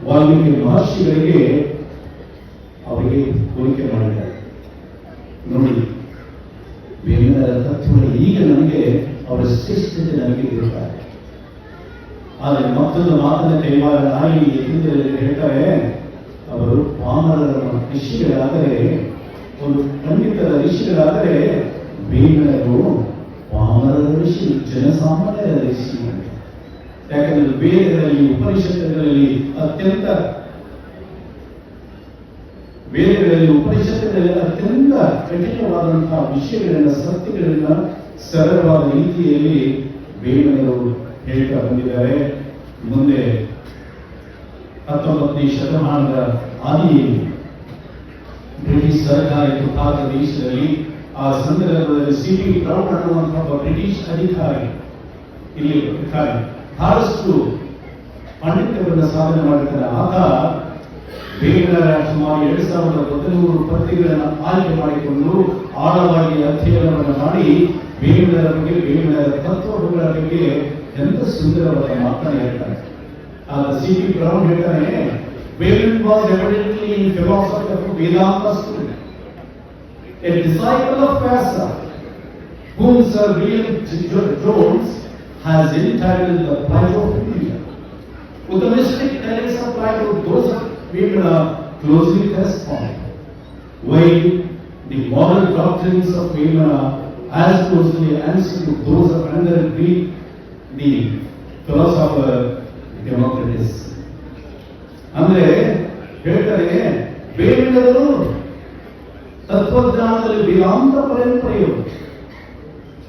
ವಾಲ್ಮೀಕಿ ಮಹರ್ಷಿಗಳಿಗೆ ಅವರಿಗೆ ಹೋಲಿಕೆ ಮಾಡಿದ್ದಾರೆ. ನೋಡಿ, ವೇಮನರ ತತ್ವಗಳು ಈಗ ನಮಗೆ ಅವರ ಶ್ರೇಷ್ಠತೆ ನಮಗೆ ಇರುತ್ತಾರೆ. ಆದರೆ ಮತ್ತೊಂದು ಮಾತನ್ನ ಕೈವಾರ ನಾಯಿ ಹೇಳ್ತಾರೆ, ಅವರು ಪಾಮರರ ಋಷಿಗಳಾದರೆ, ಒಂದು ಪಂಡಿತರ ಋಷಿಗಳಾದರೆ ವೇಮನರು ಪಾಮರರ ಋಷಿ, ಜನಸಾಮಾನ್ಯರ ಋಷಿ. ಯಾಕಂದ್ರೆ ವೇದಗಳಲ್ಲಿ, ಉಪನಿಷತ್ತುಗಳಲ್ಲಿ ಅತ್ಯಂತ ಕಠಿಣವಾದಂತಹ ವಿಷಯಗಳನ್ನ, ಸತ್ಯಗಳನ್ನ ಸರಳವಾದ ರೀತಿಯಲ್ಲಿ ವೇಮನರು ಹೇಳ್ತಾ ಬಂದಿದ್ದಾರೆ. ಮುಂದೆ 19ನೇ ಶತಮಾನದ ಆದಿಯಲ್ಲಿ ಬ್ರಿಟಿಷ್ ಸರ್ಕಾರ ಇತ್ತು ಭಾರತ ದೇಶದಲ್ಲಿ. ಆ ಸಂದರ್ಭದಲ್ಲಿ C.P. ಬ್ರೌನ್ ಅನ್ನುವಂತಹ ಒಬ್ಬ ಬ್ರಿಟಿಷ್ ಅಧಿಕಾರಿ ಇಲ್ಲಿ ಬಹಳಷ್ಟು ಪಾಂಡಿತ್ಯವನ್ನು ಸಾಧನೆ ಮಾಡಿದ್ದಾರೆ. ಆತ ಬೇವಿನರ ಸುಮಾರು 2100 ಪತ್ರಿಕೆಗಳನ್ನು ಆಯ್ಕೆ ಮಾಡಿಕೊಂಡು ಆಳವಾಗಿ ಅಧ್ಯಯನವನ್ನು ಮಾಡಿ ಬೇವಿನರ ಬಗ್ಗೆ, ಬೇವಿನರ ತತ್ವಗಳ ಬಗ್ಗೆ ಎಂತ ಸುಂದರವಾದ ಮಾತನ್ನು ಹೇಳ್ತಾರೆ. ಆಗ C.P. Brown ಹೇಳ್ತಾನೆ, Bevin was evidently in philosophy of Vedanta school, a disciple of Vyasa, whom Sir William Jones has entitled the Plight of India. With the mystic tenets applied to those of Vimana closely correspond, while the moral doctrines of Vimana as closely answer to those of another Greek, the philosopher Democritus. ಅಂದ್ರೆ ಹೇಳ್ತಾರೆ, ಬೇವಿನವರು ತತ್ವಜ್ಞಾನದಲ್ಲಿ ವೇದಾಂತ ಪರಂಪರೆಯು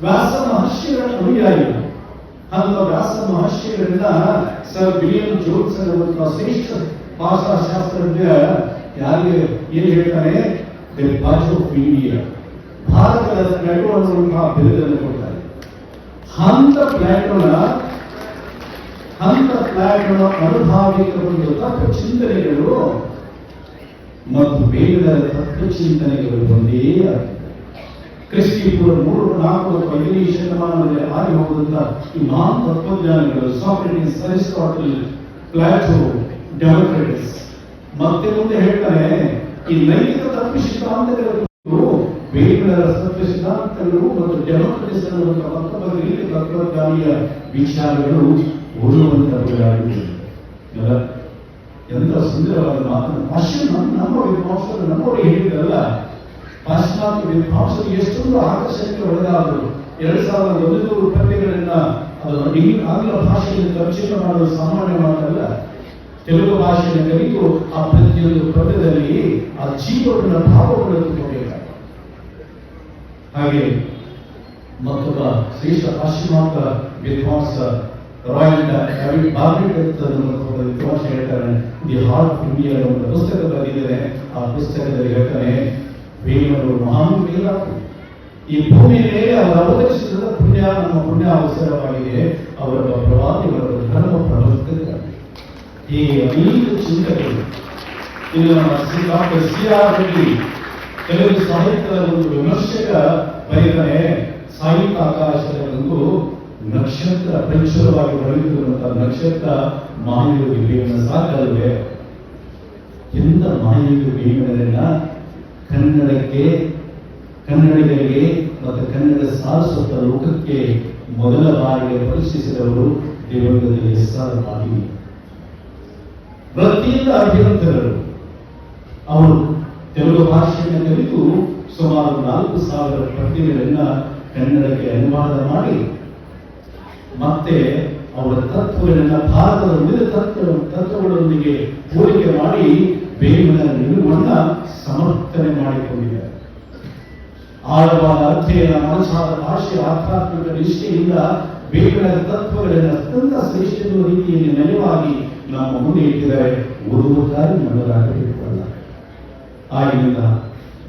ವ್ಯಾಸ ಮಹರ್ಷಿಗಳ ಅನುಯಾಯಿಗಳು. ಅಂತ ವ್ಯಾಸ ಮಹರ್ಷಿಗಳಿಂದ sir William Jones ಅನ್ನುವಂತಹ ಶ್ರೇಷ್ಠ ಭಾಷಾಶಾಸ್ತ್ರಜ್ಞ ಯಾರಿಗೆ ಏನ್ ಹೇಳ್ತಾನೆ, ದಿ ಬಾಜ್ ಆಫ್ ಇಂಡಿಯಾ, ಭಾರತದ ಪ್ಲಾಟೋ ಅನ್ನುವಂತಹ ಬಿರುದನ್ನು ಕೊಡ್ತಾರೆ. ಹಂತ ಪ್ಲಾಟೋನ ಅನುಭಾವಿಕ ಒಂದು ತತ್ವ ಚಿಂತನೆಗಳು ಮತ್ತು ಬೇಗದ ತತ್ವ ಚಿಂತನೆಗಳು ಒಂದೇ ಆಗಿದೆ. ಕ್ರಿಸ್ತಿಪೂರ್ವ 300-400 ಶತಮಾನದಲ್ಲಿ ಆಗಿ ಹೋದಂತ ಈ ಮಹಾನ್ ತತ್ವಜ್ಞಾನಿಗಳು ಸಾಕ್ರೆಟಿಸ್, ಅರಿಸ್ಟಾಟಲ್, ಪ್ಲಾಟೋ, ಡೆಮೋಕ್ರಿಟಸ್ ಮತ್ತೆ ಮುಂದೆ ಹೇಳ್ತಾರೆ, ಈ ನೈತಿಕ ತತ್ವ ಸಿದ್ಧಾಂತಗಳು ಬೇಗದ ತತ್ವ ಸಿದ್ಧಾಂತಗಳು ಮತ್ತು ಡೆಮೋಕ್ರಿಟಸ್ ಅನ್ನುವಂತಹ ಮತ್ತೊಬ್ಬ ತತ್ವಜ್ಞಾನಿಯ ವಿಚಾರಗಳು ಓದುವಂತವುಗಳಾಗಿವೆ. ಎಂತ ಸುಂದರವಾದ ಮಾತನ್ನು ನಮ್ಮ ವಿದ್ವಾಂಸರು ನಮ್ಮವರಿಗೆ ಹೇಳಿದ್ರಲ್ಲ. ಪಾಶ್ಚಿಮಾತ್ಯ ವಿದ್ವಾಂಸರು ಎಷ್ಟೊಂದು ಆಕರ್ಷಣೆಗೆ ಒಳಗಾದರು. 2100 ಪದ್ಯಗಳಿಂದ ಆಂಗ್ಲ ಭಾಷೆಯನ್ನು ತರ್ಜುಮೆ ಮಾಡಲು ಸಾಮಾನ್ಯ ಮಾತಲ್ಲ. ತೆಲುಗು ಭಾಷೆಯನ್ನು ಕಲಿತು ಆ ಪ್ರತಿಯೊಂದು ಪದ್ಯದಲ್ಲಿ ಆ ಜೀವನ ಭಾವಗಳನ್ನು ತುಂಬಬೇಕಾಗಿದೆ. ಹಾಗೆ ಮತ್ತೊಬ್ಬ ಶ್ರೇಷ್ಠ ಪಾಶ್ಚಿಮಾತ್ಯ ವಿದ್ವಾಂಸ ರಾಯಲ್ ಡೇವಿಡ್ ಬಾರ್ನೆಟ್ ವಿದ್ವಾಂಸ ಹೇಳ್ತಾರೆ, ದಿ ಹಾರ್ಟ್ ಆಫ್ ಇಂಡಿಯಾ ಒಂದು ಪುಸ್ತಕ ಬರೆದಿದ್ದಾರೆ. ಆ ಪುಸ್ತಕದಲ್ಲಿ ಹೇಳ್ತಾನೆ, ಬೇವಿನವರು ಮಹಾನ್ ಮೇಲಾಗಿ ಈ ಭೂಮಿಯ ಮೇಲೆ ಅವರು ಅವತರಿಸಿದ ಪುಣ್ಯ ನಮ್ಮ ಪುಣ್ಯ ಅವಸರವಾಗಿದೆ. ಅವರ ಪ್ರವಾದಿಗಳ ಧರ್ಮ ಪ್ರವರ್ತಕರಾಗಿ ಈ ಅನೇಕ ಚಿಂತಕರು. ಇಲ್ಲಿ ನಮ್ಮ ಡಾಕ್ಟರ್ C.R. ರೆಡ್ಡಿ ತೆಲುಗು ಸಾಹಿತ್ಯದ ಒಂದು ವಿಮರ್ಶಕ ಬರೀತಾನೆ, ಸಾಹಿತ್ಯ ಆಕಾಶದ ಒಂದು ನಕ್ಷತ್ರ ಪ್ರಚುರವಾಗಿ ಹೊಳೆಯುತ್ತಿರುವಂತಹ ನಕ್ಷತ್ರ ಮಹಾಯೋಗಿ ಬೇವಿನ ಸಾಕಲ್ವೇ. ಎಂತ ಮಹಾಯೋಗಿ ಬೇವಿನರನ್ನ ಕನ್ನಡಿಗರಿಗೆ ಮತ್ತು ಕನ್ನಡ ಸಾರಸ್ವತ ಲೋಕಕ್ಕೆ ಮೊದಲ ಬಾರಿಗೆ ಪರಿಚಯಿಸಿದವರು ದಿವಂಗತ S.R. ಪಾಟೀಲ್. ವೃತ್ತಿಯಿಂದ ಅಭಿನಂತರರು. ಅವರು ತೆಲುಗು ಭಾಷೆಯನ್ನು ಕಲಿತು ಸುಮಾರು 4000 ಪದ್ಯಗಳನ್ನ ಕನ್ನಡಕ್ಕೆ ಅನುವಾದ ಮಾಡಿ ಮತ್ತೆ ಅವರ ತತ್ವಗಳನ್ನ ಭಾರತದ ವಿವಿಧ ತತ್ವಗಳೊಂದಿಗೆ ಹೋಲಿಕೆ ಮಾಡಿ ಬೇವಿನ ನಿಲುವನ್ನ ಸಮರ್ಥನೆ ಮಾಡಿಕೊಂಡಿದ್ದಾರೆ. ಆಳವಾದ ಅಧ್ಯಯನ, ಮನಸಾದ ಭಾಷೆ, ಆಧ್ಯಾತ್ಮಿಕ ನಿಷ್ಠೆಯಿಂದ ಬೇವಿನ ತತ್ವಗಳನ್ನು ಅತ್ಯಂತ ಶ್ರೇಷ್ಠ ರೀತಿಯಲ್ಲಿ ನಯವಾಗಿ ನಮ್ಮ ಮುಂದೆ ಇಟ್ಟಿದ್ದಾರೆ. ಓದುವುದಾಗಿ ನಮಗಾಗಬೇಕಲ್ಲ. ಆಗಿನಿಂದ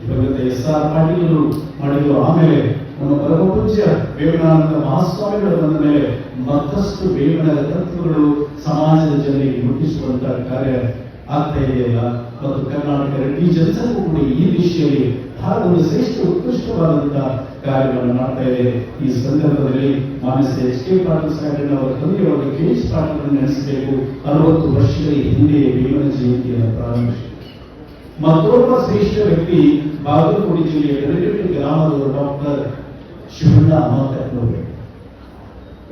ದಿವಂಗತ S.R. ಪಾಟೀಲರು ಮಾಡಿದ್ರು. ಆಮೇಲೆ ನಮ್ಮ ಪರಮ ಪೂಜ್ಯ ಬೇವಿನಾನಂದ ಮಹಾಸ್ವಾಮಿಗಳು ಬಂದ ಮೇಲೆ ಮತ್ತಷ್ಟು ಬೇವಿನ ತತ್ವಗಳು ಸಮಾಜದ ಜನರಿಗೆ ಮುಟ್ಟಿಸುವಂತಹ ಕಾರ್ಯ ಆಗ್ತಾ ಇದೆಯಲ್ಲ. ಮತ್ತು ಕರ್ನಾಟಕ ರೆಡ್ಡಿ ಜನಸಂಘವು ಕೂಡ ಈ ದಿಶೆಯಲ್ಲಿ ಬಹಳ ಒಂದು ಶ್ರೇಷ್ಠ ಉತ್ಕೃಷ್ಟವಾದಂತಹ ಕಾರ್ಯಗಳನ್ನು ಮಾಡ್ತಾ ಇದೆ. ಈ ಸಂದರ್ಭದಲ್ಲಿ ಮಾನಸ H.K. ಪಾಟೀಲ್ ಸಾಹೇಬ್ ಅವರ ತಂದೆಯವರ K.H. ಪಾಟೀಲ್ ನೆನೆಸಬೇಕು. 60 ವರ್ಷಗಳ ಹಿಂದೆ ಬೇವಿನ ಜಯಂತಿಯನ್ನು ಪ್ರಾರಂಭಿಸಿ ಮತ್ತೊಬ್ಬ ಶ್ರೇಷ್ಠ ವ್ಯಕ್ತಿ ಬಾಗಲಕೋಟೆ ಜಿಲ್ಲೆಯ ಯಡಗಟ್ಟಿ ಗ್ರಾಮದವರು ಡಾಕ್ಟರ್ ಶಿವಣ್ಣ ಅಮರಕಟ್ನವರು.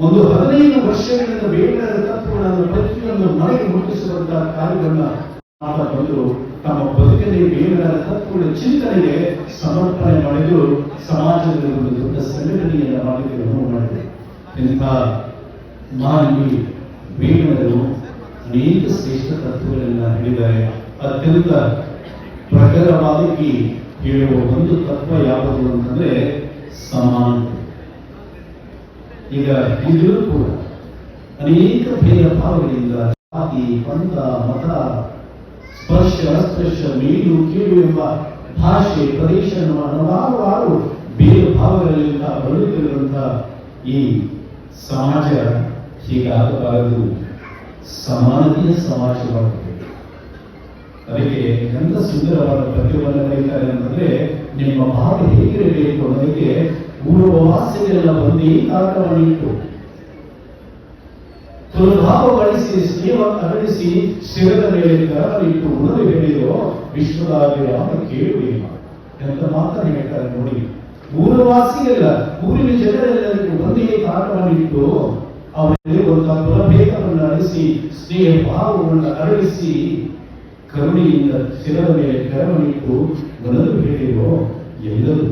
ಒಂದು 15 ವರ್ಷಗಳಿಂದ ಬೇವಿನ ತತ್ವಗಳನ್ನು ಪ್ರತಿಯೊಂದು ಮನೆಗೆ ಮುಟ್ಟಿಸುವಂತಹ ಕಾರ್ಯವನ್ನು ಬಂದು ತಮ್ಮ ಬದುಕಲ್ಲಿ ಬೇವಿನ ತತ್ವಗಳ ಚಿಂತನೆಗೆ ಸಮರ್ಪಣೆ ಮಾಡಿದ್ರು. ಸಮಾಜದಲ್ಲಿ ಒಂದು ದೊಡ್ಡ ಸಂಘಟನೆಯನ್ನು ಮಾಡಿದೆ. ಇಂಥ ಮಾನವಿ ಬೇವಿನರು ಅನೇಕ ಶ್ರೇಷ್ಠ ತತ್ವಗಳನ್ನ ಹೇಳಿದ್ದಾರೆ. ಅತ್ಯಂತ ಪ್ರಖರವಾಗಿ ಹೇಳುವ ಒಂದು ತತ್ವ ಯಾವುದು ಅಂತಂದ್ರೆ ಸಮಾನತೆ. ಈಗ ಈಗಲೂ ಕೂಡ ಅನೇಕ ಭೇದ ಭಾವಗಳಿಂದ ಜಾತಿ, ಪಂಥ, ಮತ, ಸ್ಪರ್ಶ, ಅಸ್ಪರ್ಶ, ಮೇಲು ಕೀಳು ಎಂಬ ಭಾಷೆ, ಪ್ರದೇಶ ಹಲವಾರು ಭೇದ ಭಾವಗಳಿಂದ ಬರುತ್ತಿರುವಂತಹ ಈ ಸಮಾಜ ಹೀಗಾಗಬಾರದು. ಸಮಾನತೆಯ ಸಮಾಜವಾಗಬೇಕು. ಅದಕ್ಕೆ ಎಂತ ಸುಂದರವಾದ ಪದ್ಯವನ್ನು ಬರೀತಾರೆ ಅಂತಂದ್ರೆ, ನಿಮ್ಮ ಭಾವ ಹೇಗಿರಬೇಕು ಅನ್ನೋದಕ್ಕೆ ಪೂರ್ವವಾಸಿಗಳೆಲ್ಲ ಬಂದು ಆಟವನ್ನಿಟ್ಟು ತುಲಭಾವ ಬಳಸಿ ಸ್ನೇಹ ಅರಳಿಸಿ ಶಿರದ ಮೇಲೆ ಕರಳಿಟ್ಟು ಉಣಲು ಹೇಳಿರೋ ವಿಶ್ವದಾಭಿರಾಮ ಕೇಳುವಿಲ್ಲ ಎಂತ ಮಾತನ್ನು ಹೇಳ್ತಾರೆ ನೋಡಿ. ಊರವಾಸಿಗೆಲ್ಲ, ಊರಿನ ಜನರೆಲ್ಲರಿಗೂ ಒಂದೇ ಆಟವನ್ನಿಟ್ಟು ಅವರಿಗೆ ಒಂದು ತುಲಭೇದವನ್ನು ಅಳಿಸಿ ಸ್ನೇಹ ಭಾವವನ್ನು ಅರಳಿಸಿ ಕರುಣೆಯಿಂದ ಶಿರದ ಮೇಲೆ ಕರವನ್ನಿಟ್ಟು ಉಣಲು ಹೇಳಿರೋ ಎಲ್ಲರೂ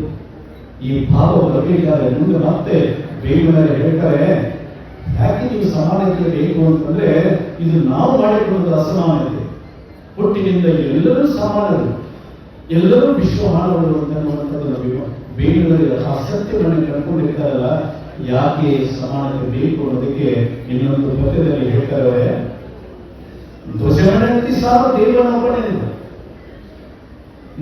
ಈ ಭಾವ ಬರಬೇಕಾದ್ರೆ ಮುಂದೆ ಮತ್ತೆ ಬೇಗನೆ ಹೇಳ್ತಾರೆ, ಯಾಕೆ ನೀವು ಸಮಾನತೆ ಬೇಕು ಅಂತಂದ್ರೆ ಇದು ನಾವು ಮಾಡಿಕೊಳ್ಳುವುದು ಅಸಮಾನತೆ. ಹುಟ್ಟಿನಿಂದ ಎಲ್ಲರೂ ಸಮಾನರು, ಎಲ್ಲರೂ ವಿಶ್ವ ಮಾನವರು ಅಂತನ್ನುವಂಥದ್ದು ಬೇಗದಲ್ಲಿ ಆ ಸತ್ಯವನ್ನು ಕಳ್ಕೊಂಡಿರ್ತಾರಲ್ಲ. ಯಾಕೆ ಸಮಾನತೆ ಬೇಕು ಅನ್ನೋದಕ್ಕೆ ಇನ್ನೊಂದು ಪದ್ಯದಲ್ಲಿ ಹೇಳ್ತಾರೆ, ಧ್ವಜವನ್ನಂತಿ ಸಾರ ದೇವನೊಬ್ಬನೇ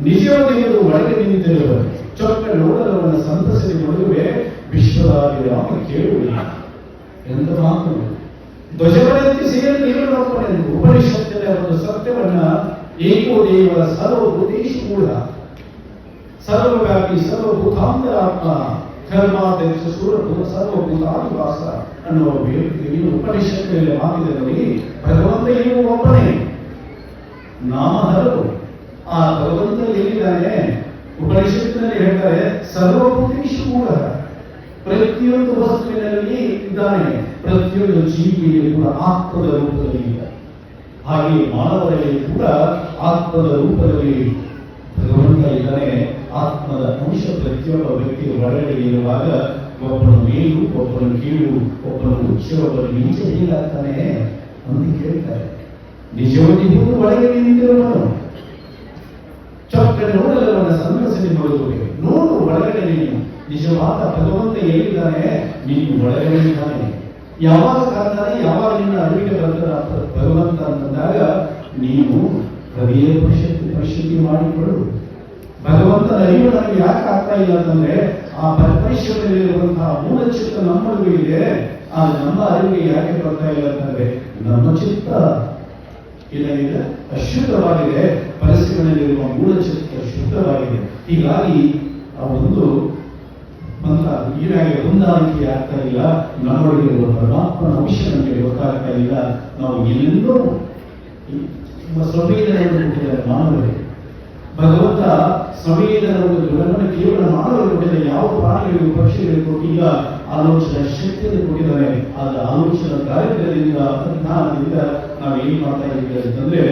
ನಿಜ ದೇವರು ಒಳಗೆ ನಿಂತಿರುವರು ಚೊಕ್ಕ ನೋಡಲವನ್ನ ಸಂತಸರಿ ನಡುವೆ ವಿಶ್ವದಾಭಿರಾಮ ಕೇಳುವಿಲ್ಲ ಎಂತ ಮಾತು. ಧ್ವಜವನ್ನಂತಿ ಸೇರಿ ದೇವನೊಬ್ಬನೇ ಉಪನಿಷತ್ತಿನ ಒಂದು ಸತ್ಯವನ್ನ ಏಕೋ ದೇವರ ಸರ್ವಭೂತೇಶು ಕೂಡ ಸರ್ವವ್ಯಾಪಿ ಸರ್ವಭೂತಾಂತರಾತ್ಮ ಕರ್ಮಾಧ್ಯಕ್ಷ ಸೂರಭೂತ ಸರ್ವಭೂತಾದಿವಾಸ ಅನ್ನುವ ಉಪನಿಷತ್ತಿನಲ್ಲಿ ಮಾತಿದೆ ನೋಡಿ. ಭಗವಂತ ಏನು ಒಬ್ಬನೇ, ನಾಮ ಹಲವು. ಆ ಭಗವಂತ ಎಲ್ಲಿದ್ದಾನೆ? ಉಪನಿಷತ್ತಿನಲ್ಲಿ ಹೇಳ್ತಾರೆ ಸರ್ವಭೂತೇಶು ಕೂಡ, ಪ್ರತಿಯೊಂದು ವಸ್ತುವಿನಲ್ಲಿ ಇದ್ದಾನೆ, ಪ್ರತಿಯೊಂದು ಜೀವಿಯಲ್ಲಿ ಕೂಡ ಆತ್ಮದ ರೂಪದಲ್ಲಿ ಇದೆ. ಹಾಗೆ ಮಾನವರಲ್ಲಿ ಕೂಡ ಆತ್ಮದ ರೂಪದಲ್ಲಿ ಭಗವಂತ ಇದ್ದಾನೆ. ಆತ್ಮದ ಅಂಶ ಪ್ರತಿಯೊಬ್ಬ ವ್ಯಕ್ತಿಯ ಒಳಗಡೆ ಇರುವಾಗ ಒಬ್ಬನು ಮೇಲು, ಒಬ್ಬನು ಕೀಳು, ಒಬ್ಬನು ಉಚ್ಚ, ಒಬ್ಬನು ನೀಚ ಹೀಗಾಗ್ತಾನೆ ಅಂತ ಕೇಳ್ತಾರೆ. ನಿಜವಾಗಿ ಒಳಗೆ ನಿಂತಿರುವನು ಚೊಕ್ಕ ನೋಡಲವನ್ನ ಸಂತಸರಿ ನೋಡುವುದು. ನೋಡು ಒಳಗಡೆ ನೀನು ನಿಜವಾದ ಭಗವಂತ ಎಲ್ಲಿದ್ದಾನೆ, ನೀನು ಒಳಗಡೆ ಇದ್ದಾನೆ. ಯಾವಾಗ ಕಾಣ್ತಾನೆ, ಯಾವಾಗ ನಿನ್ನ ಅರಿವಿಗೆ ಬರ್ತಾರ ಭಗವಂತ ಅಂತಂದಾಗ ನೀನು ಹೃದಯ ಪರಿಶುದ್ಧಿ ಮಾಡಿಕೊಳ್ಳು. ಭಗವಂತನ ಅರಿವು ನನಗೆ ಯಾಕೆ ಆಗ್ತಾ ಇಲ್ಲ ಅಂತಂದ್ರೆ ಆ ಪರಿಶ್ರಮದಲ್ಲಿರುವಂತಹ ಮೂಲ ಚಿತ್ತ ನಮ್ಮಲ್ಲಿಗೂ ಇದೆ. ಆದ್ರೆ ನಮ್ಮ ಅರಿವಿಗೆ ಯಾಕೆ ಬರ್ತಾ ಇಲ್ಲ ಅಂತಂದ್ರೆ ನಮ್ಮ ಚಿತ್ತ ಏನಾಗಿದೆ, ಅಶುದ್ಧವಾಗಿದೆ. ಪರಿಸ್ಥಿತಿಯಲ್ಲಿರುವ ಮೂಲ ಚಿತ್ತ ಶುದ್ಧವಾಗಿದೆ. ಹೀಗಾಗಿ ಆ ಒಂದು ಹೀಗಾಗಿ ಹೊಂದಾಣಿಕೆ ಆಗ್ತಾ ಇಲ್ಲ. ನಮ್ಮೊಳಗಿರುವ ಪರಮಾತ್ಮನ ಅಂಶ ನಮಗೆ ಗೊತ್ತಾಗ್ತಾ ಇಲ್ಲ. ನಾವು ಎಲ್ಲೆಲ್ಲೋ ಸಂವೇದನೆಯನ್ನು ಕೊಟ್ಟಿದ್ದಾರೆ ಮಾನವರಿಗೆ. ಭಗವಂತ ಸಂವೇದನ ಒಂದು ಗುಣವನ್ನು ಕೇವಲ ಮಾನವರಿಗೆ ಕೊಟ್ಟಿದ್ದಾರೆ, ಯಾವ ಪ್ರಾಣಿಗಳಿಗೂ ಪಕ್ಷಿಗಳಿಗೂ ಕೊಟ್ಟಿಲ್ಲ. ಆಲೋಚನಾ ಶಕ್ತಿಯನ್ನು ಕೊಟ್ಟಿದ್ದಾರೆ. ಆದ ಆಲೋಚನಾ ಕಾರ್ಯದಿಂದ ಜ್ಞಾನದಿಂದ ನಾವು ಏನ್ ಮಾಡ್ತಾ ಇದ್ದೀವಿ ಅಂತಂದ್ರೆ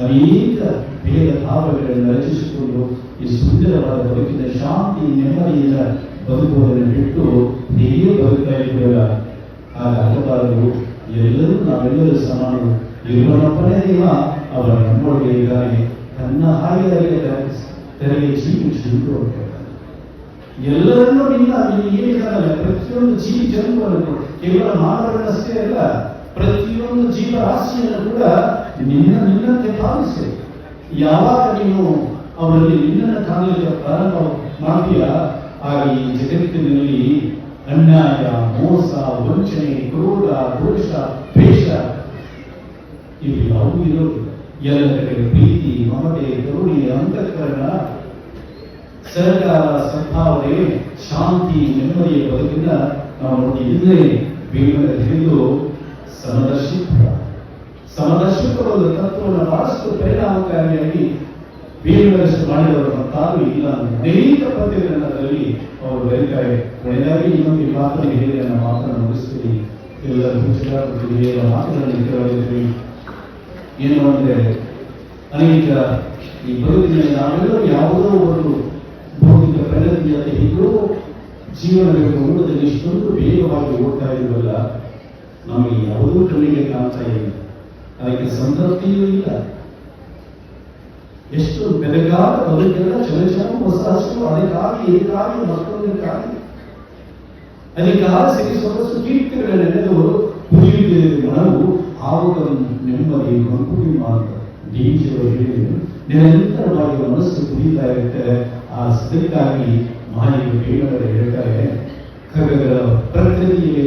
ಅನೇಕ ಭೇದ ಭಾವಗಳನ್ನು ರಚಿಸಿಕೊಂಡು ಈ ಸುಂದರವಾದ ಬದುಕಿನ ಶಾಂತಿ ನೆಮ್ಮದಿಯಿಂದ ಬದುಕುವುದನ್ನು ಬಿಟ್ಟು ಹೇಗೆ ಬದುಕ್ತಾ ಇದ್ದೀವಲ್ಲ, ಹಾಗಾಗಬಾರದು. ಎಲ್ಲರೂ ನಾವೆಲ್ಲರೂ ಸಮಾನರು. ಇರುವನೊಬ್ಬನೇ ದೇವ, ಅವರ ನಮ್ಮೊಳಗೆ ಇದ್ದಾನೆ. ತನ್ನ ಹಾಗೆ ತೆರೆಗೆ ಜೀವಿಸುವುದು ಎಲ್ಲರನ್ನೂ ನಿನ್ನ ಏನಿದ್ದಾನಲ್ಲ, ಪ್ರತಿಯೊಂದು ಜೀವಿ ಜನ್ಮವನ್ನು ಕೇವಲ ಮಾನವರನ್ನಷ್ಟೇ ಅಲ್ಲ, ಪ್ರತಿಯೊಂದು ಜೀವರಾಶಿಯನ್ನು ಕೂಡ ನಿನ್ನಂತೆ ಭಾವಿಸಿ. ಯಾವಾಗ ನೀನು ಅವರಲ್ಲಿ ನಿನ್ನನ್ನು ಕಾಣಲಿಕ್ಕೆ ಪ್ರಾರಂಭ ಮಾಡ್ತೀಯ, ಆಗ ಈ ಜಗತ್ತಿನಲ್ಲಿ ಅನ್ಯಾಯ, ಮೋಸ, ವಂಚನೆ, ಕ್ರೋಧ, ದೋಷ, ದ್ವೇಷ ಇವು ಯಾವುದೂ ಇರೋದಿಲ್ಲ. ಎಲ್ಲ ಕಡೆ ಪ್ರೀತಿ, ಮಮತೆ, ಕರುಣೆ, ಅಂತಃಕರಣ, ಸರ್ಕಾರ, ಸದ್ಭಾವನೆ, ಶಾಂತಿ, ನೆಮ್ಮದಿಯ ಬದುಕಿನ ನಾವು ನೋಡಿ ಇಲ್ಲೇ ಬೇಗನೆ ಹಿಡಿದು ಸಮದರ್ಶಕವಾದ ತತ್ವವನ್ನು ಬಹಳಷ್ಟು ಪರಿಣಾಮಕಾರಿಯಾಗಿ ಬೇಗಷ್ಟು ಮಾಡಿದವರು ತಾನು ಇಲ್ಲ. ಅನೇಕ ಪದ್ಯಗಳಲ್ಲಿ ಅವರು ಬರೀತಾರೆ. ಕೊನೆಯದಾಗಿ ಇನ್ನೊಂದು ಮಾತನ್ನು ಹೇಳಿ ನನ್ನ ಮಾತನ್ನು ಮುಗಿಸ್ತೀವಿ. ಎಲ್ಲರೂ ಮಾತುಗಳನ್ನು ಕೇಳಿದ್ವಿ. ಏನು ಅಂದ್ರೆ ಅನೇಕ ಈ ಬದುಕಿನಲ್ಲಿ ನಾವೆಲ್ಲರೂ ಯಾವುದೋ ಒಂದು ಭೌತಿಕ ಪ್ರಗತಿಯಲ್ಲಿ ಹೀಗೋ ಜೀವನದ ಮೂಲದಲ್ಲಿ ಇಷ್ಟೊಂದು ವೇಗವಾಗಿ ಓಡ್ತಾ ಇರುವಲ್ಲ, ನಮಗೆ ಯಾವುದೂ ಕಣ್ಣಿಗೆ ಕಾಣ್ತಾ ಇಲ್ಲ. ಅದಕ್ಕೆ ಸಂತೃಪ್ತಿಯೂ ಇಲ್ಲ. ಎಷ್ಟು ಬೆಳಗಾದ ಬದುಕೆಲ್ಲ ಚಲಚಲ ಹೊಸ ಹಸು, ಅದಕ್ಕಾಗಿ ಮತ್ತೊಂದಕ್ಕಾಗಿ ಅದಕ್ಕಾಗಿ ಸಿಗಿ ಸೊಗಸು ಕೀರ್ತಿಗಳನ್ನೆಲ್ಲದು ಕುರಿಯುತ್ತಿದೆ ಮನವು. ಆವಾಗ ನೆಮ್ಮದಿ ಮಗುವಿ ಮಾತ್ರ ದೀಕ್ಷೆಗಳು ಹೇಳಿದರು. ನಿರಂತರವಾಗಿ ಮನಸ್ಸು ಕುಡಿತಾ ಇರುತ್ತದೆ. ಆ ಸ್ಥಿತಿಗಾಗಿ ಮಹಾನಿಗಳು ಬೇಗಡೆ ಹೇಳ್ತಾರೆ, ಖಗಗಳ ಪ್ರಕೃತಿಯಲ್ಲಿ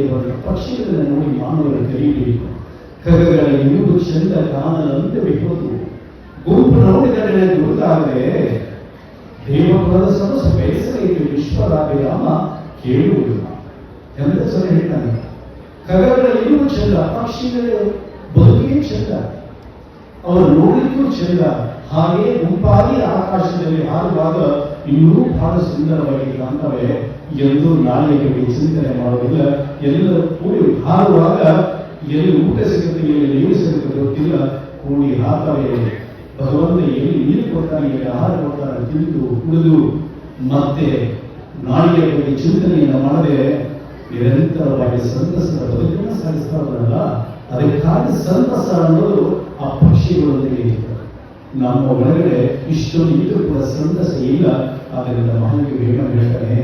ಪಕ್ಷಿಗಳನ್ನು ನೋಡಿ ಮಾನವರು ಕರೀಬೇಕು. ಖಗಗಳ ಇರುವುದು ಚಂದ ಕಾಣದಂತೆ ಬಿಟ್ಟು ಗುಂಪು ನೋಡಿದರೆ ಗುರುತಾದರೆ ದೇವಪುರದ ಸಮಸ್ಯೆ ಬಯಸಲಿಕ್ಕೆ ವಿಶ್ವರಾಮ ಕೇಳುವುದಿಲ್ಲ ಎಂದ ಸಲ ಹೇಳ್ತಾನೆ. ಖಗಗಳ ಇನ್ನೂ ಚೆಂದ, ಪಕ್ಷಿಗಳ ಬದುಕೇ ಚೆಂದ, ಅವರು ನೋಡಲಿಕ್ಕೂ ಚೆಂದ. ಹಾಗೆ ಗುಂಪಾಗಿ ಆಕಾಶದಲ್ಲಿ ಹಾರುವಾಗ ಇನ್ನೂ ಬಹಳ ಸುಂದರವಾಗಿ ಕಾಣ್ತವೆ ಎಂದು ನಾಳೆಗೆ ಚಿಂತನೆ ಮಾಡುವುದಿಲ್ಲ. ಎಲ್ಲರೂ ಕೂಡಿ ಹಾರುವಾಗ ಎಲ್ಲಿ ಊಟ ಸಿಗುತ್ತೆ, ಎಲ್ಲಿ ನೀರು ಸಿಗುತ್ತೆ ಗೊತ್ತಿಲ್ಲ, ಕೂಡಿ ಹಾಕವೇ ಭಗವಂತ ಎಲ್ಲಿ ನೀರು ಕೊಡ್ತಾನೆ, ಎಲ್ಲಿ ಆಹಾರ ಕೊಡ್ತಾನೆ ತಿಳಿದು ಕುಡಿದು ಮತ್ತೆ ನಾಳೆಯ ಬಗ್ಗೆ ಚಿಂತನೆಯನ್ನು ಮಾಡದೆ ನಿರಂತರವಾಗಿ ಸಂತಸದ ಬದುಕನ್ನು ಸಾಗಿಸ್ತಾರಲ್ಲ. ಅದಕ್ಕಾಗಿ ಸಂತಸ ಅನ್ನೋದು ಆ ಪಕ್ಷಿಗಳೊಂದಿಗೆ ಇರ್ತದೆ. ನಮ್ಮ ಒಳಗಡೆ ಇಷ್ಟೊಂದು ಇದ್ರೂ ಕೂಡ ಸಂತಸ ಇಲ್ಲ. ಆದ್ದರಿಂದ ಮಹಾನವಿ ಹೇಳ್ತಾನೆ,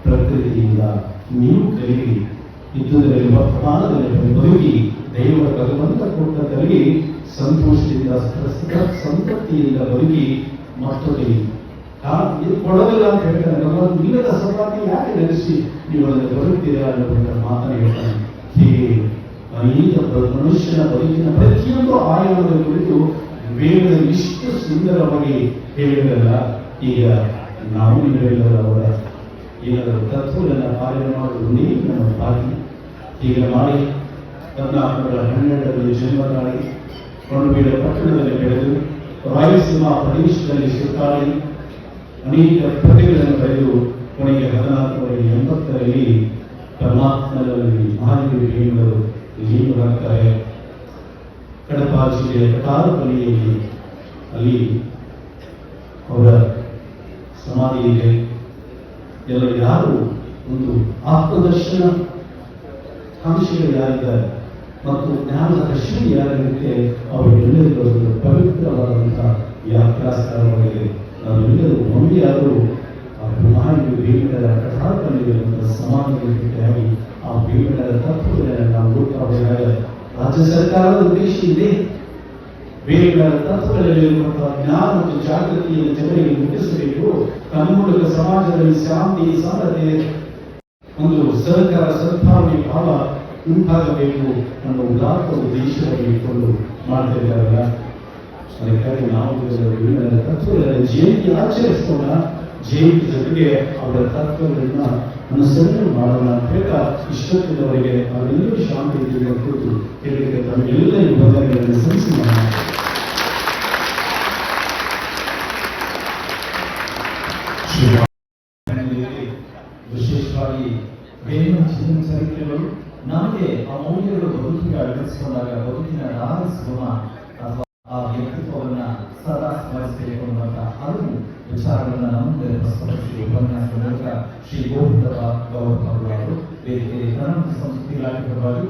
ಪ್ರಕೃತಿಯಿಂದ ನೀವು ಕಲಿಯಿರಿ, ಯುದ್ಧದಲ್ಲಿ ವರ್ತಮಾನದಲ್ಲಿ ಬದುಕಿ ದೇವರ ಭಗವಂತ ಕೊಟ್ಟದಲ್ಲಿ ಸಂತೋಷದಿಂದ ಸಂತೃಪ್ತಿಯಿಂದ ಬದುಕಿ ಮತ್ತೊಂದು ಇದು ಕೊಡೋದಿಲ್ಲ ಅಂತ ಹೇಳ್ತಾನೆ. ಭಗವಂತ ಇಲ್ಲದ ಸಂಪಾದನೆ ಯಾಕೆ ನಡೆಸಿ ನೀವು ಅದನ್ನು ಬದುಕ್ತೀರಾ ಅನ್ನೋದನ್ನ ಮಾತನ್ನ ಹೇಳ್ತಾನೆ. ಹೀಗೆ ಅನೇಕ ಮನುಷ್ಯನ ಬದುಕಿನ ಪ್ರತಿಯೊಂದು ಆಯಾಮದ ಕುರಿತು ವೇದದಲ್ಲಿ ಇಷ್ಟು ಸುಂದರವಾಗಿ ಹೇಳಿದ್ರಲ್ಲ. ಈಗ ನಾವು ನೀವೆಲ್ಲರವರ ಏನಾದರೂ ತತ್ವಗಳನ್ನು ಪಾಲನೆ ಮಾಡುವುದೇ ನಮ್ಮ ಬಾಕಿ. ಈಗ ಮಾಡಿ ಕರ್ನಾಟಕದ 12ರಲ್ಲಿ ಜನ್ಮ ತಾಳಿ ಕೊಂಡಬೀಡ ಪಟ್ಟಣದಲ್ಲಿ ಬೆಳೆದು ರಾಯಲಸೀಮಾ ಪ್ರದೇಶದಲ್ಲಿ ಸುತ್ತಾಡಿ ಅನೇಕ ಕೃತಿಗಳನ್ನು ಬರೆದು ಕೊನೆಗೆ 1480ರಲ್ಲಿ ಪರಮಾತ್ಮನಲ್ಲಿ ಮಹಾದೇವಿ ಹೇಳುವರು ಲೀನರಾಗ್ತಾರೆ. ಕಡಪ ಜಿಲ್ಲೆಯ ಕಟಾರಪಲ್ಲಿಯಲ್ಲಿ ಅಲ್ಲಿ ಅವರ ಸಮಾಧಿ ಇದೆ. ಎಲ್ಲ ಯಾರು ಒಂದು ಆತ್ಮದರ್ಶನ ಕಾಂಕ್ಷಿಗಳು ಯಾರಿದ್ದಾರೆ ಮತ್ತು ಜ್ಞಾನದ ದರ್ಶನ ಯಾರಿರುತ್ತೆ ಅವರೆಲ್ಲರಿಗೂ ಒಂದು ಪವಿತ್ರವಾದಂತಹ ಯಾತ್ರಾ ಸ್ಥಳವಾಗಿದೆ. ನಾವೆಲ್ಲರೂ ಒಮ್ಮೆಯಾದರೂ ಆ ಮಹಾದೇವಿ ಬೇಗದ ಕಟಾರಪಲ್ಲಿರುವಂತಹ ಸಮಾಧಿಯಾಗಿ ಆ ಬೇಗದ ತತ್ವಗಳನ್ನು ನಾವು ಹುಡುಕಬೇಕಾದ ರಾಜ್ಯ ಸರ್ಕಾರದ ಉದ್ದೇಶ ಇದೆ. ಬೇಗದ ತತ್ವಗಳಲ್ಲಿರುವಂತಹ ಜ್ಞಾನ ಮತ್ತು ಜಾಗೃತಿಯನ್ನು ಜನರಿಗೆ ಮುಟ್ಟಿಸಬೇಕು. ತನ್ಮೂಲಕ ಸಮಾಜದಲ್ಲಿ ಶಾಂತಿ, ಸಮತೆ, ಒಂದು ಸಹಕಾರ, ಸದ್ಭಾವನೆ ಭಾವ ಉಂಟಾಗಬೇಕು ಅನ್ನೋ ಉದಾತ್ತ ಉದ್ದೇಶವಾಗಿ ಇಟ್ಕೊಂಡು ಮಾಡ್ತಾ ಇದ್ದಾರಲ್ಲ. ಅದಕ್ಕಾಗಿ ನಾವು ತತ್ವಗಳ ಜಯಂತಿ ಆಚರಿಸೋಣ. ಜಯಂತಿ ಜೊತೆಗೆ ಅವರ ತತ್ವಗಳನ್ನ ಅನುಸರಣೆ ಮಾಡೋಣ ಅಂತ ಹೇಳ್ತಾ ಇಷ್ಟೊತ್ತಿನವರೆಗೆ ಅವರೆಲ್ಲರೂ ಶಾಂತಿ ಕುರಿತು ಹೇಳಲಿಕ್ಕೆ ತಮಗೆಲ್ಲ ಈ ಬಂಧಗಳನ್ನು ಸಲ್ಲಿಸಿ ಮಾಡೋಣ. ವಿಶೇಷವಾಗಿ ಬೇರೆ ಜೀವನ ಚರಿತ್ರೆಗಳು ನಮಗೆ ಆ ಮೌಲ್ಯಗಳು ಬದುಕಿಗೆ ಅಳವಡಿಸಿಕೊಂಡಾಗ ಬದುಕಿನ ರಾಗಿಸುವ ಅಥವಾ ಆ ವ್ಯಕ್ತಿತ್ವವನ್ನ ಸದಾ ಸ್ಮರಿಸಬೇಕು ಅನ್ನುವಂತಹ ಹಲವು ವಿಚಾರಗಳನ್ನ ನಮ್ಮ ಮುಂದೆ ಪ್ರಸ್ತುತಪಡಿಸಿ ಉಪನ್ಯಾಸದ ಮೂಲಕ ಶ್ರೀ ಗೋವಿಂದ ಗೌರವ ಅವರು ವೇದಿಕೆ ಕನ್ನಡ ಸಂಸ್ಕೃತಿ ಇಲಾಖೆ ಪರವಾಗಿ